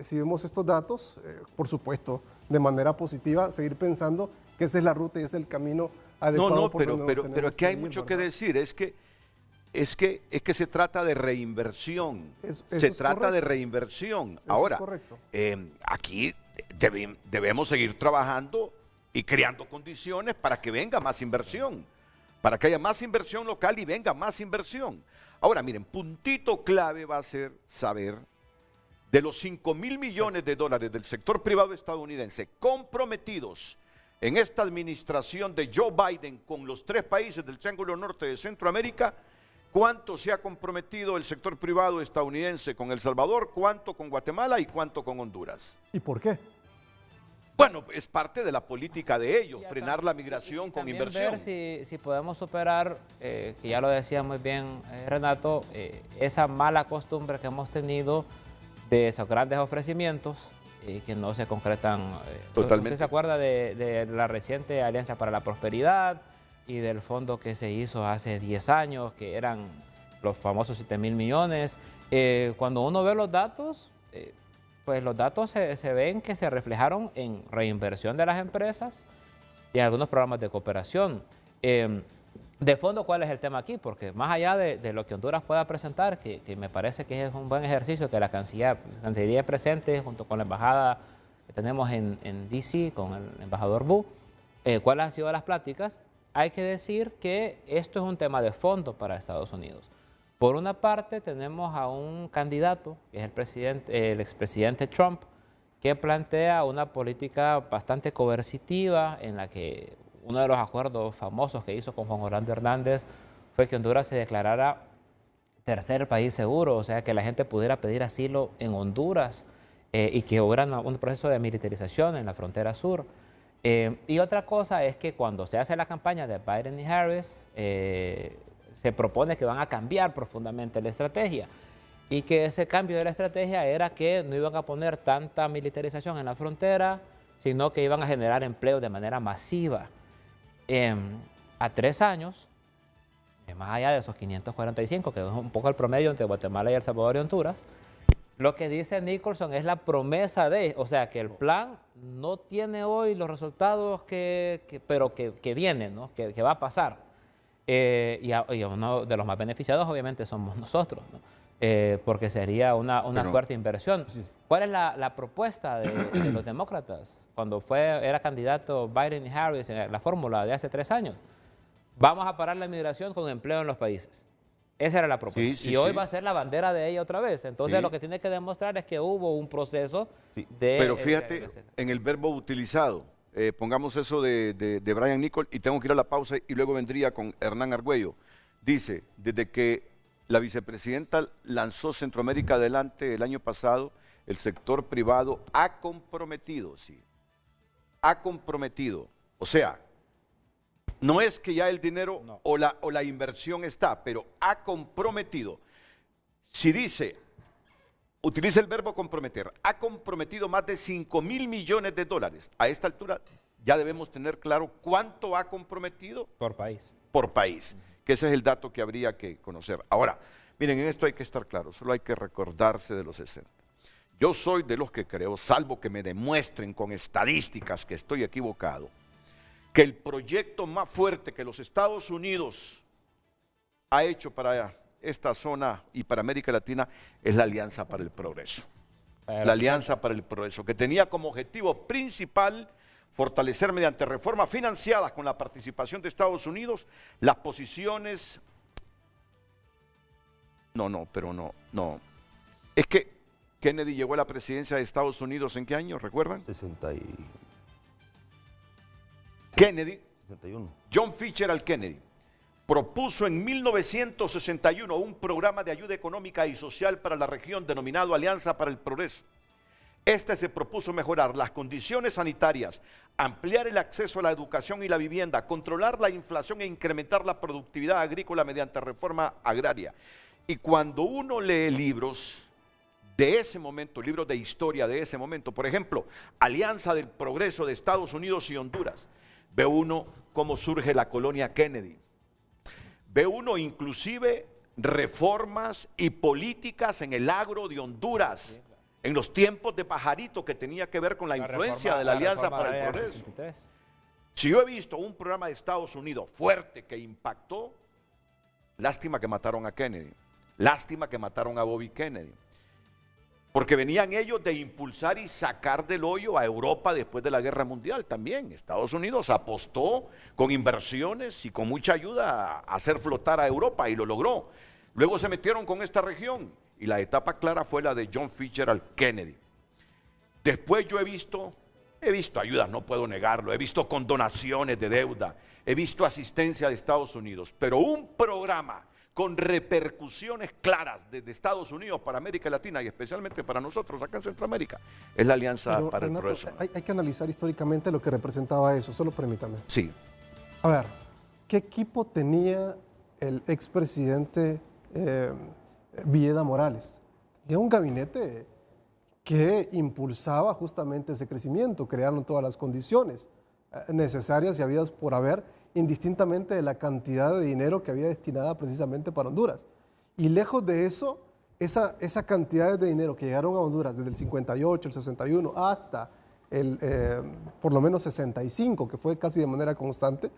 si vemos estos datos, por supuesto, de manera positiva, seguir pensando que esa es la ruta y ese es el camino adecuado. Pero aquí hay mucho que decir, es que se trata de reinversión, se trata de reinversión. Ahora, aquí debemos seguir trabajando y creando condiciones para que venga más inversión, para que haya más inversión local y venga más inversión. Ahora, miren, puntito clave va a ser saber de los 5 mil millones de dólares del sector privado estadounidense comprometidos en esta administración de Joe Biden con los 3 países del Triángulo Norte de Centroamérica, cuánto se ha comprometido el sector privado estadounidense con El Salvador, cuánto con Guatemala y cuánto con Honduras. ¿Y por qué? Bueno, es parte de la política de ellos, frenar la migración con inversión. Ver si podemos superar, que ya lo decía muy bien Renato, esa mala costumbre que hemos tenido de esos grandes ofrecimientos que no se concretan. Totalmente. ¿Usted se acuerda de la reciente Alianza para la Prosperidad y del fondo que se hizo hace 10 años, que eran los famosos 7.000 millones? Cuando uno ve los datos, pues los datos se ven que se reflejaron en reinversión de las empresas y en algunos programas de cooperación. De fondo, ¿cuál es el tema aquí? Porque más allá de lo que Honduras pueda presentar, que me parece que es un buen ejercicio que la Cancillería presente junto con la embajada que tenemos en D.C., con el embajador Wu, cuáles han sido las pláticas, hay que decir que esto es un tema de fondo para Estados Unidos. Por una parte, tenemos a un candidato, que es el expresidente Trump, que plantea una política bastante coercitiva en la que uno de los acuerdos famosos que hizo con Juan Orlando Hernández fue que Honduras se declarara tercer país seguro, o sea, que la gente pudiera pedir asilo en Honduras y que hubiera un proceso de militarización en la frontera sur. Y otra cosa es que cuando se hace la campaña de Biden y Harris, se propone que van a cambiar profundamente la estrategia y que ese cambio de la estrategia era que no iban a poner tanta militarización en la frontera, sino que iban a generar empleo de manera masiva. A 3 años, más allá de esos 545, que es un poco el promedio entre Guatemala y El Salvador y Honduras, lo que dice Nicholson es la promesa de, o sea, que el plan no tiene hoy los resultados pero que vienen, ¿no? que va a pasar. Y uno de los más beneficiados obviamente somos nosotros, ¿no? Porque sería una fuerte inversión. Sí. ¿Cuál es la propuesta de los demócratas cuando era candidato Biden y Harris en la fórmula de hace 3 años? Vamos a parar la inmigración con empleo en los países. Esa era la propuesta. Sí, sí, y hoy va a ser la bandera de ella otra vez. Entonces lo que tiene que demostrar es que hubo un proceso de... Pero fíjate en el verbo utilizado. Pongamos eso de Brian Nichols y tengo que ir a la pausa y luego vendría con Hernán Argüello. Dice, desde que la vicepresidenta lanzó Centroamérica Adelante el año pasado, el sector privado ha comprometido, sí, ha comprometido. O sea, no es que ya el dinero o la inversión está, pero ha comprometido. Si dice, utiliza el verbo comprometer, ha comprometido más de 5.000 millones de dólares. A esta altura ya debemos tener claro cuánto ha comprometido. Por país. Por país, que ese es el dato que habría que conocer. Ahora, miren, en esto hay que estar claro, solo hay que recordarse de los 60. Yo soy de los que creo, salvo que me demuestren con estadísticas que estoy equivocado, que el proyecto más fuerte que los Estados Unidos ha hecho para esta zona y para América Latina es la Alianza para el Progreso. La Alianza para el Progreso, que tenía como objetivo principal fortalecer mediante reformas financiadas con la participación de Estados Unidos las posiciones... No. Es que Kennedy llegó a la presidencia de Estados Unidos ¿en qué año? ¿Recuerdan? 60 y... Kennedy, 61. John Fitzgerald Kennedy, propuso en 1961 un programa de ayuda económica y social para la región denominado Alianza para el Progreso. Este se propuso mejorar las condiciones sanitarias, ampliar el acceso a la educación y la vivienda, controlar la inflación e incrementar la productividad agrícola mediante reforma agraria. Y cuando uno lee libros de ese momento, libros de historia de ese momento, por ejemplo, Alianza del Progreso de Estados Unidos y Honduras, ve uno cómo surge la colonia Kennedy. Ve uno inclusive reformas y políticas en el agro de Honduras, en los tiempos de Pajarito, que tenía que ver con la influencia de la Alianza para el Progreso. Si yo he visto un programa de Estados Unidos fuerte que impactó, lástima que mataron a Kennedy, lástima que mataron a Bobby Kennedy. Porque venían ellos de impulsar y sacar del hoyo a Europa después de la Guerra Mundial también. Estados Unidos apostó con inversiones y con mucha ayuda a hacer flotar a Europa y lo logró. Luego se metieron con esta región y la etapa clara fue la de John Fitzgerald Kennedy. Después yo he visto he visto ayudas, no puedo negarlo, he visto condonaciones de deuda, he visto asistencia de Estados Unidos, pero un programa con repercusiones claras desde Estados Unidos para América Latina y especialmente para nosotros acá en Centroamérica, es la Alianza Pero, para Renato, el Progreso. hay que analizar históricamente lo que representaba eso, solo permítame. Sí. A ver, ¿qué equipo tenía el expresidente Villeda Morales? Tenía un gabinete que impulsaba justamente ese crecimiento, crearon todas las condiciones necesarias y habidas por haber, indistintamente de la cantidad de dinero que había destinada precisamente para Honduras. Y lejos de eso, esa cantidad de dinero que llegaron a Honduras desde el 58, el 61 hasta el por lo menos 65, que fue casi de manera constante,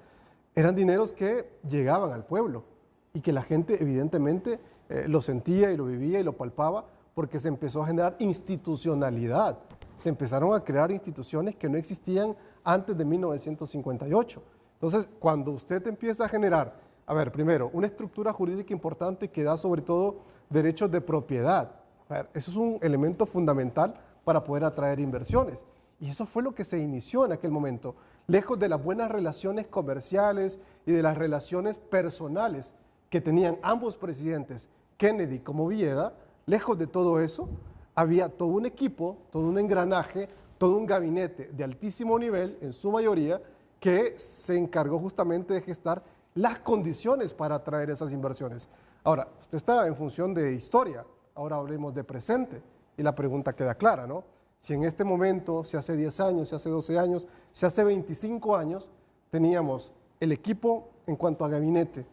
eran dineros que llegaban al pueblo y que la gente evidentemente lo sentía y lo vivía y lo palpaba porque se empezó a generar institucionalidad. Se empezaron a crear instituciones que no existían antes de 1958. Entonces, cuando usted empieza a generar, a ver, primero, una estructura jurídica importante que da sobre todo derechos de propiedad. A ver, eso es un elemento fundamental para poder atraer inversiones. Y eso fue lo que se inició en aquel momento. Lejos de las buenas relaciones comerciales y de las relaciones personales que tenían ambos presidentes, Kennedy como Villeda, lejos de todo eso, había todo un equipo, todo un engranaje, todo un gabinete de altísimo nivel, en su mayoría, que se encargó justamente de gestar las condiciones para atraer esas inversiones. Ahora, usted está en función de historia, ahora hablemos de presente, y la pregunta queda clara, ¿no? Si en este momento, si hace 10 años, si hace 12 años, si hace 25 años, teníamos el equipo en cuanto a gabinete,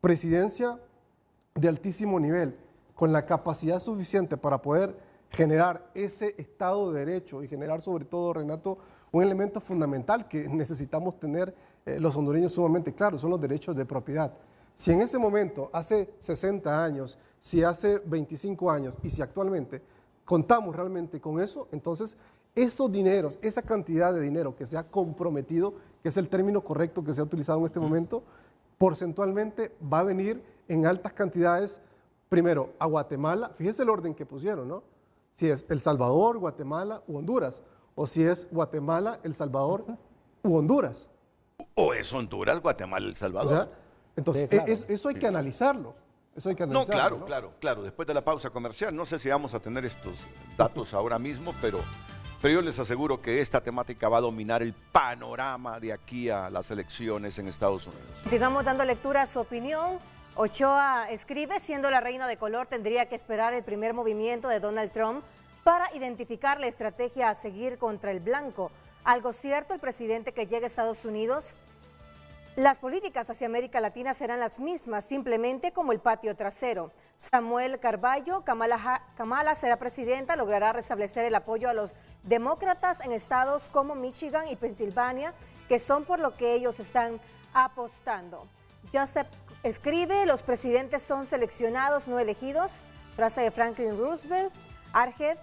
presidencia de altísimo nivel, con la capacidad suficiente para poder generar ese Estado de Derecho y generar sobre todo, Renato, un elemento fundamental que necesitamos tener los hondureños sumamente claros, son los derechos de propiedad. Si en ese momento, hace 60 años, si hace 25 años y si actualmente contamos realmente con eso, entonces esos dineros, esa cantidad de dinero que se ha comprometido, que es el término correcto que se ha utilizado en este momento, porcentualmente va a venir en altas cantidades, primero a Guatemala, fíjese el orden que pusieron, ¿no? Si es El Salvador, Guatemala u Honduras, o si es Guatemala, El Salvador u Honduras. O es Honduras, Guatemala, El Salvador. ¿Ya? Entonces, Sí, claro. eso hay que analizarlo. Eso hay que No, analizarlo. claro. Después de la pausa comercial, no sé si vamos a tener estos datos ahora mismo, pero yo les aseguro que esta temática va a dominar el panorama de aquí a las elecciones en Estados Unidos. Continuamos dando lectura a su opinión. Ochoa escribe, siendo la reina de color, tendría que esperar el primer movimiento de Donald Trump para identificar la estrategia a seguir contra el blanco. Algo cierto, el presidente que llegue a Estados Unidos, las políticas hacia América Latina serán las mismas, simplemente como el patio trasero. Samuel Carballo, Kamala será presidenta, logrará restablecer el apoyo a los demócratas en estados como Michigan y Pensilvania, que son por lo que ellos están apostando. Joseph escribe, los presidentes son seleccionados, no elegidos. Frase de Franklin Roosevelt. Arged,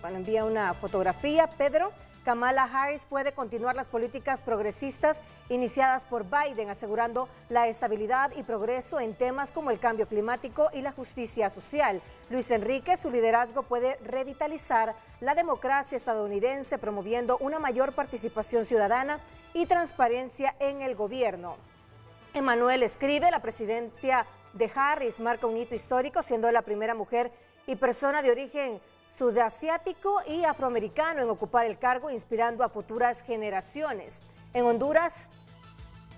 envía una fotografía. Pedro, Kamala Harris puede continuar las políticas progresistas iniciadas por Biden, asegurando la estabilidad y progreso en temas como el cambio climático y la justicia social. Luis Enrique, su liderazgo puede revitalizar la democracia estadounidense, promoviendo una mayor participación ciudadana y transparencia en el gobierno. Emanuel escribe, la presidencia de Harris marca un hito histórico, siendo la primera mujer y persona de origen sudasiático y afroamericano en ocupar el cargo, inspirando a futuras generaciones. En Honduras,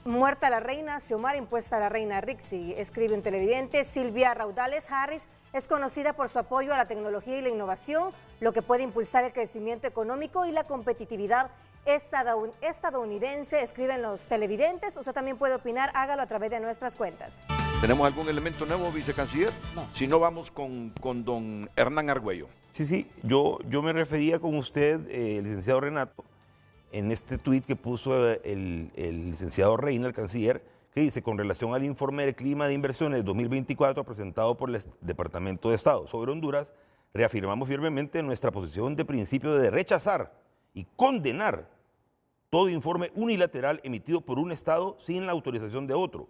muerta la reina, Xiomara impuesta a la reina Rixi, escribe un televidente. Silvia Raudales Harris es conocida por su apoyo a la tecnología y la innovación, lo que puede impulsar el crecimiento económico y la competitividad estadounidense, escriben los televidentes. Usted también puede opinar, hágalo a través de nuestras cuentas. ¿Tenemos algún elemento nuevo, vicecanciller? No. Si no, vamos con don Hernán Argüello. Sí, yo me refería con usted, licenciado Renato, en este tuit que puso el licenciado Reina, el canciller, que dice, con relación al informe de clima de inversiones 2024 presentado por el Departamento de Estado sobre Honduras, reafirmamos firmemente nuestra posición de principio de rechazar y condenar todo informe unilateral emitido por un Estado sin la autorización de otro.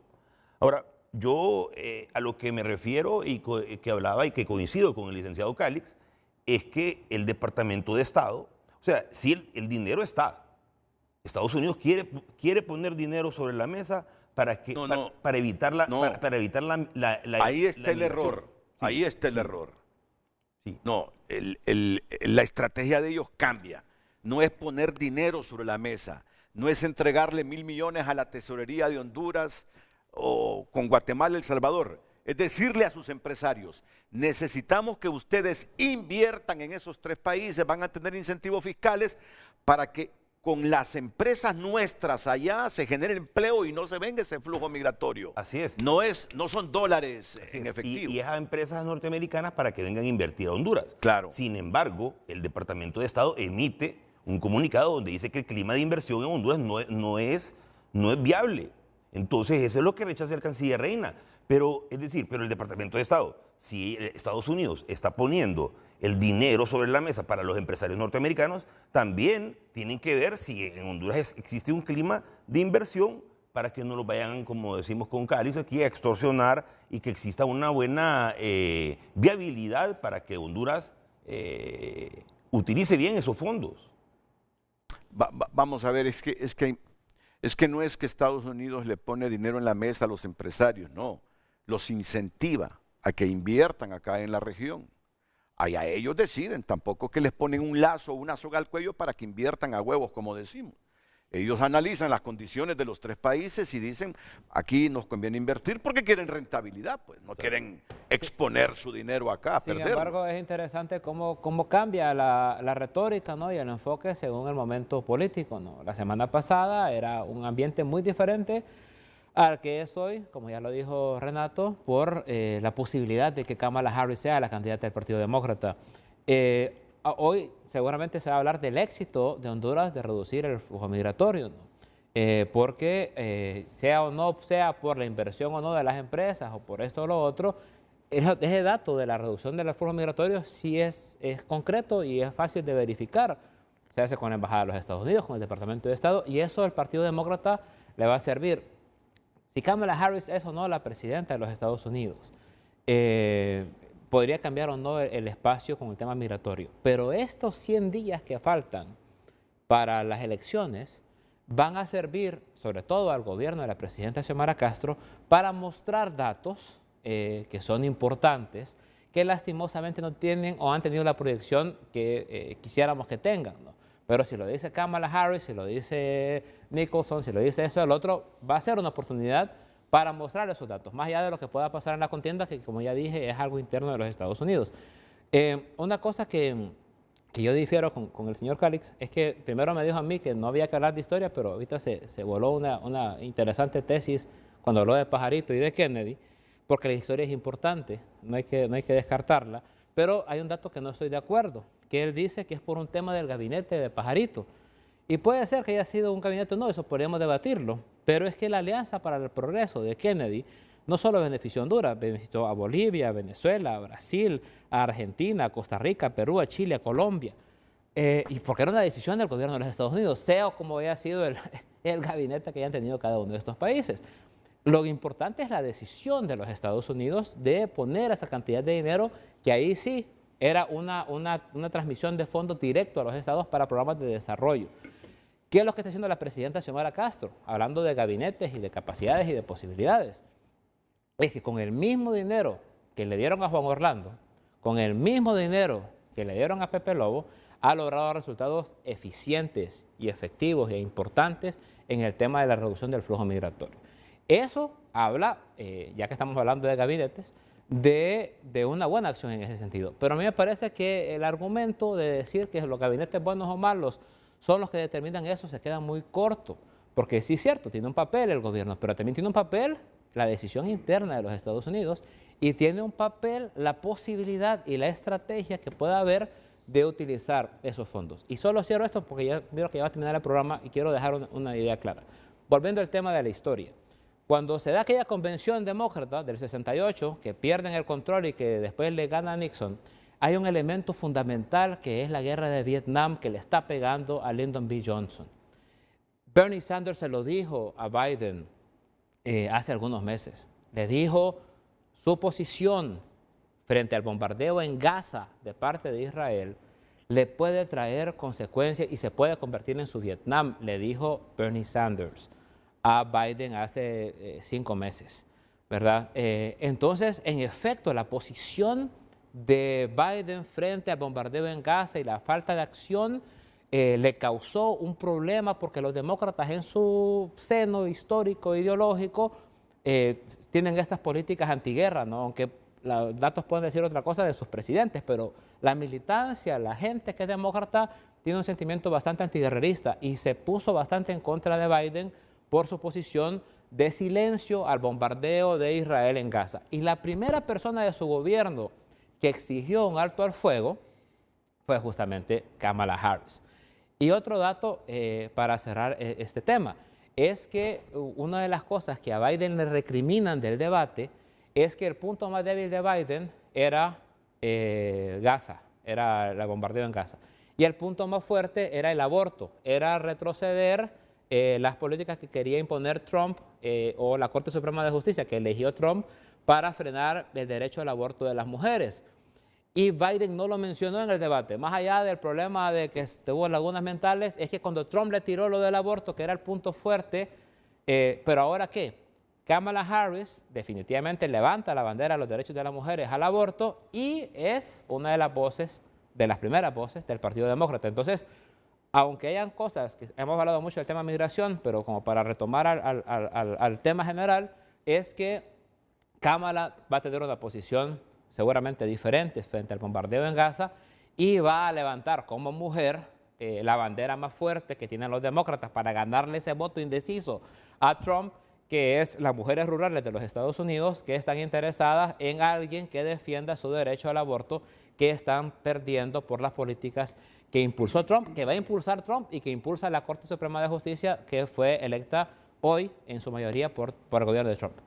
Ahora, yo a lo que me refiero y que hablaba y que coincido con el licenciado Cálix, es que el Departamento de Estado O sea, si el dinero está. Estados Unidos quiere poner dinero sobre la mesa para evitar la, No. para evitar la Ahí está el migración. error. Sí, Ahí está el error. sí. No, la estrategia de ellos cambia. No es poner dinero sobre la mesa. No es entregarle 1.000 millones a la tesorería de Honduras o con Guatemala, El Salvador. Es decirle a sus empresarios, necesitamos que ustedes inviertan en esos 3 países, van a tener incentivos fiscales para que con las empresas nuestras allá se genere empleo y no se venga ese flujo migratorio. Así es. No son dólares en efectivo. Y es a empresas norteamericanas para que vengan a invertir a Honduras. Claro. Sin embargo, el Departamento de Estado emite un comunicado donde dice que el clima de inversión en Honduras no es viable. Entonces, eso es lo que rechaza el canciller Reina. Pero el Departamento de Estado, si Estados Unidos está poniendo el dinero sobre la mesa para los empresarios norteamericanos, también tienen que ver si en Honduras existe un clima de inversión para que no lo vayan, como decimos con Cáliz aquí, a extorsionar y que exista una buena viabilidad para que Honduras utilice bien esos fondos. Vamos a ver, es que no es que Estados Unidos le pone dinero en la mesa a los empresarios, no. Los incentiva a que inviertan acá en la región. Allá ellos deciden, tampoco que les ponen un lazo o una soga al cuello para que inviertan a huevos, como decimos. Ellos analizan las condiciones de los 3 países y dicen, aquí nos conviene invertir porque quieren rentabilidad, pues no quieren exponer su dinero acá, Sin perderlo. embargo, es interesante cómo cambia la retórica, ¿no? Y el enfoque según el momento político, ¿no? La semana pasada era un ambiente muy diferente al que es hoy, como ya lo dijo Renato, por la posibilidad de que Kamala Harris sea la candidata del Partido Demócrata. Hoy seguramente se va a hablar del éxito de Honduras de reducir el flujo migratorio, ¿no? Porque sea o no sea por la inversión o no de las empresas o por esto o lo otro, ese dato de la reducción del flujo migratorio sí es concreto y es fácil de verificar. Se hace con la Embajada de los Estados Unidos, con el Departamento de Estado, y eso al Partido Demócrata le va a servir. Si Kamala Harris es o no la presidenta de los Estados Unidos, podría cambiar o no el espacio con el tema migratorio. Pero estos 100 días que faltan para las elecciones van a servir, sobre todo al gobierno de la presidenta Xiomara Castro, para mostrar datos que son importantes, que lastimosamente no tienen o han tenido la proyección que quisiéramos que tengan, ¿no? Pero si lo dice Kamala Harris, si lo dice Nicholson, si lo dice eso, el otro, va a ser una oportunidad para mostrar esos datos, más allá de lo que pueda pasar en la contienda, que como ya dije, es algo interno de los Estados Unidos. Una cosa que yo difiero con el señor Calix es que primero me dijo a mí que no había que hablar de historia, pero ahorita se voló una interesante tesis cuando habló de Pajarito y de Kennedy, porque la historia es importante, no hay que descartarla, pero hay un dato que no estoy de acuerdo, que él dice que es por un tema del gabinete de Pajarito. Y puede ser que haya sido un gabinete o no, eso podríamos debatirlo, pero es que la Alianza para el Progreso de Kennedy no solo benefició a Honduras, benefició a Bolivia, a Venezuela, a Brasil, a Argentina, a Costa Rica, a Perú, a Chile, a Colombia. Y porque era una decisión del gobierno de los Estados Unidos, sea como haya sido el gabinete que hayan tenido cada uno de estos países. Lo importante es la decisión de los Estados Unidos de poner esa cantidad de dinero, que ahí sí era una transmisión de fondos directo a los estados para programas de desarrollo. ¿Qué es lo que está haciendo la presidenta Xiomara Castro? Hablando de gabinetes y de capacidades y de posibilidades. Es que con el mismo dinero que le dieron a Juan Orlando, con el mismo dinero que le dieron a Pepe Lobo, ha logrado resultados eficientes y efectivos e importantes en el tema de la reducción del flujo migratorio. Eso habla, ya que estamos hablando de gabinetes, de una buena acción en ese sentido. Pero a mí me parece que el argumento de decir que los gabinetes buenos o malos son los que determinan eso se queda muy corto. Porque sí es cierto, tiene un papel el gobierno, pero también tiene un papel la decisión interna de los Estados Unidos y tiene un papel la posibilidad y la estrategia que pueda haber de utilizar esos fondos. Y solo cierro esto porque ya veo que ya va a terminar el programa y quiero dejar una idea clara. Volviendo al tema de la historia. Cuando se da aquella convención demócrata del 68, que pierden el control y que después le gana a Nixon, hay un elemento fundamental que es la guerra de Vietnam que le está pegando a Lyndon B. Johnson. Bernie Sanders se lo dijo a Biden hace algunos meses. Le dijo su posición frente al bombardeo en Gaza de parte de Israel le puede traer consecuencias y se puede convertir en su Vietnam, le dijo Bernie Sanders a Biden hace 5 meses, ¿verdad? Entonces, en efecto, la posición de Biden frente al bombardeo en Gaza y la falta de acción le causó un problema porque los demócratas en su seno histórico, ideológico, tienen estas políticas antiguerra, ¿no? Aunque los datos pueden decir otra cosa de sus presidentes, pero la militancia, la gente que es demócrata, tiene un sentimiento bastante antiguerrerista y se puso bastante en contra de Biden por su posición de silencio al bombardeo de Israel en Gaza. Y la primera persona de su gobierno que exigió un alto al fuego fue justamente Kamala Harris. Y otro dato para cerrar este tema es que una de las cosas que a Biden le recriminan del debate es que el punto más débil de Biden era Gaza, era el bombardeo en Gaza. Y el punto más fuerte era el aborto, era retroceder las políticas que quería imponer Trump o la Corte Suprema de Justicia que eligió Trump para frenar el derecho al aborto de las mujeres. Y Biden no lo mencionó en el debate. Más allá del problema de que tuvo lagunas mentales, es que cuando Trump le tiró lo del aborto, que era el punto fuerte, pero ahora ¿qué? Kamala Harris definitivamente levanta la bandera de los derechos de las mujeres al aborto y es una de las voces, de las primeras voces del Partido Demócrata. Entonces, aunque hayan cosas, que hemos hablado mucho del tema migración, pero como para retomar al tema general, es que Kamala va a tener una posición seguramente diferente frente al bombardeo en Gaza y va a levantar como mujer la bandera más fuerte que tienen los demócratas para ganarle ese voto indeciso a Trump, que es las mujeres rurales de los Estados Unidos que están interesadas en alguien que defienda su derecho al aborto, que están perdiendo por las políticas que impulsó Trump, que va a impulsar Trump y que impulsa la Corte Suprema de Justicia, que fue electa hoy en su mayoría por el gobierno de Trump.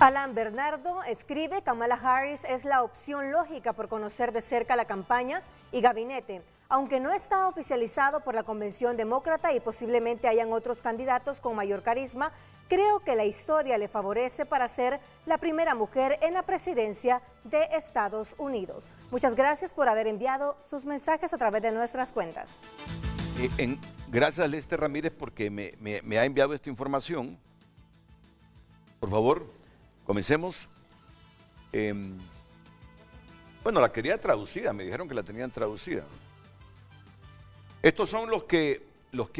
Alan Bernardo escribe: Kamala Harris es la opción lógica por conocer de cerca la campaña y gabinete. Aunque no está oficializado por la Convención Demócrata y posiblemente hayan otros candidatos con mayor carisma, creo que la historia le favorece para ser la primera mujer en la presidencia de Estados Unidos. Muchas gracias por haber enviado sus mensajes a través de nuestras cuentas. Gracias, Lester Ramírez, porque me ha enviado esta información. Por favor, comencemos. Bueno, la quería traducida, me dijeron que la tenían traducida. Estos son los que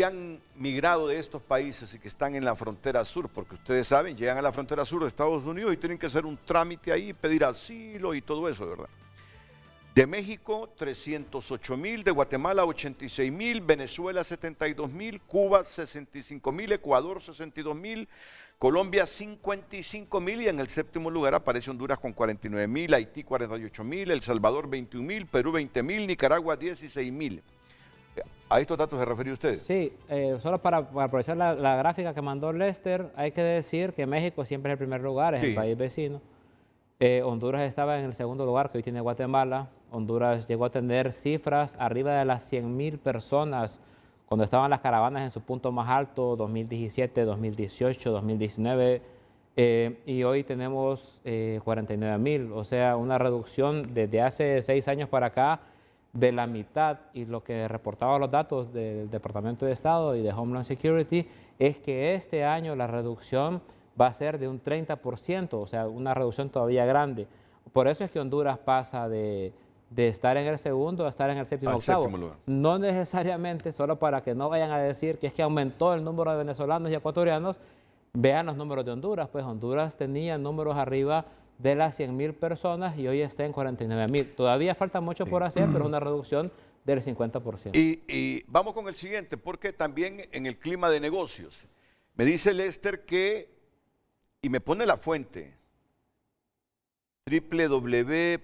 han migrado de estos países y que están en la frontera sur, porque ustedes saben, llegan a la frontera sur de Estados Unidos y tienen que hacer un trámite ahí, pedir asilo y todo eso, ¿verdad? De México, 308,000, de Guatemala, 86,000, Venezuela, 72,000, Cuba, 65,000, Ecuador, 62,000, Colombia, 55,000 y en el séptimo lugar aparece Honduras con 49,000, Haití, 48,000, El Salvador, 21,000, Perú, 20,000, Nicaragua, 16,000. ¿A estos datos se refiere usted? Sí, solo para aprovechar la gráfica que mandó Lester, hay que decir que México siempre es el primer lugar, es el país vecino. Honduras estaba en el segundo lugar, que hoy tiene Guatemala. Honduras llegó a tener cifras arriba de las 100,000 personas cuando estaban las caravanas en su punto más alto, 2017, 2018, 2019, y hoy tenemos 49,000, o sea, una reducción desde hace 6 años para acá de la mitad, y lo que reportaban los datos del Departamento de Estado y de Homeland Security es que este año la reducción va a ser de un 30%, o sea, una reducción todavía grande. Por eso es que Honduras pasa de estar en el segundo a estar en el séptimo octavo. No necesariamente, solo para que no vayan a decir que es que aumentó el número de venezolanos y ecuatorianos, vean los números de Honduras, pues Honduras tenía números arriba de las 100,000 personas y hoy está en 49,000. Todavía falta mucho por hacer, pero es una reducción del 50%. Y vamos con el siguiente, porque también en el clima de negocios, me dice Lester que, y me pone la fuente, www.cbp.gov,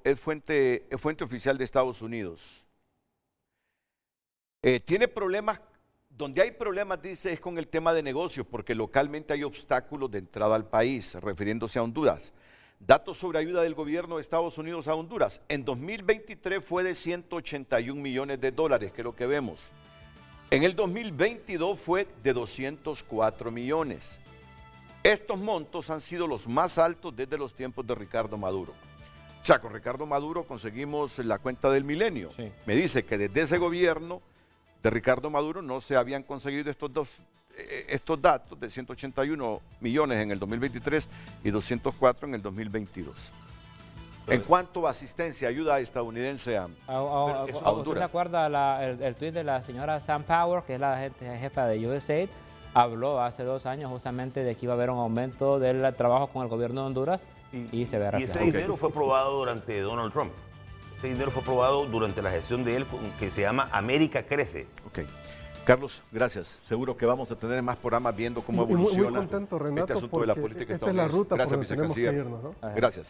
es fuente oficial de Estados Unidos. Tiene problemas, donde hay problemas, dice, es con el tema de negocios, porque localmente hay obstáculos de entrada al país, refiriéndose a Honduras. Datos sobre ayuda del gobierno de Estados Unidos a Honduras. En 2023 fue de 181 millones de dólares, que es lo que vemos. En el 2022 fue de 204 millones. Estos montos han sido los más altos desde los tiempos de Ricardo Maduro. O sea, con Ricardo Maduro conseguimos la cuenta del milenio. Sí. Me dice que desde ese gobierno de Ricardo Maduro no se habían conseguido estos datos de 181 millones en el 2023 y 204 en el 2022. En cuanto a asistencia, ayuda estadounidense a ¿Usted Honduras. se acuerda el tuit de la señora Sam Power, que es la jefa de USAID? Habló hace 2 años justamente de que iba a haber un aumento del trabajo con el gobierno de Honduras y se ve Y ese reflejado. dinero fue aprobado durante Donald Trump. Ese dinero fue aprobado durante la gestión de él, que se llama América Crece. Ok. Carlos, gracias. Seguro que vamos a tener más programas viendo cómo Y muy evoluciona contento, Renato, este asunto de la porque política esta es la estadounidense. ruta por Gracias, donde tenemos que vicecanciller. irnos, ¿no? Gracias.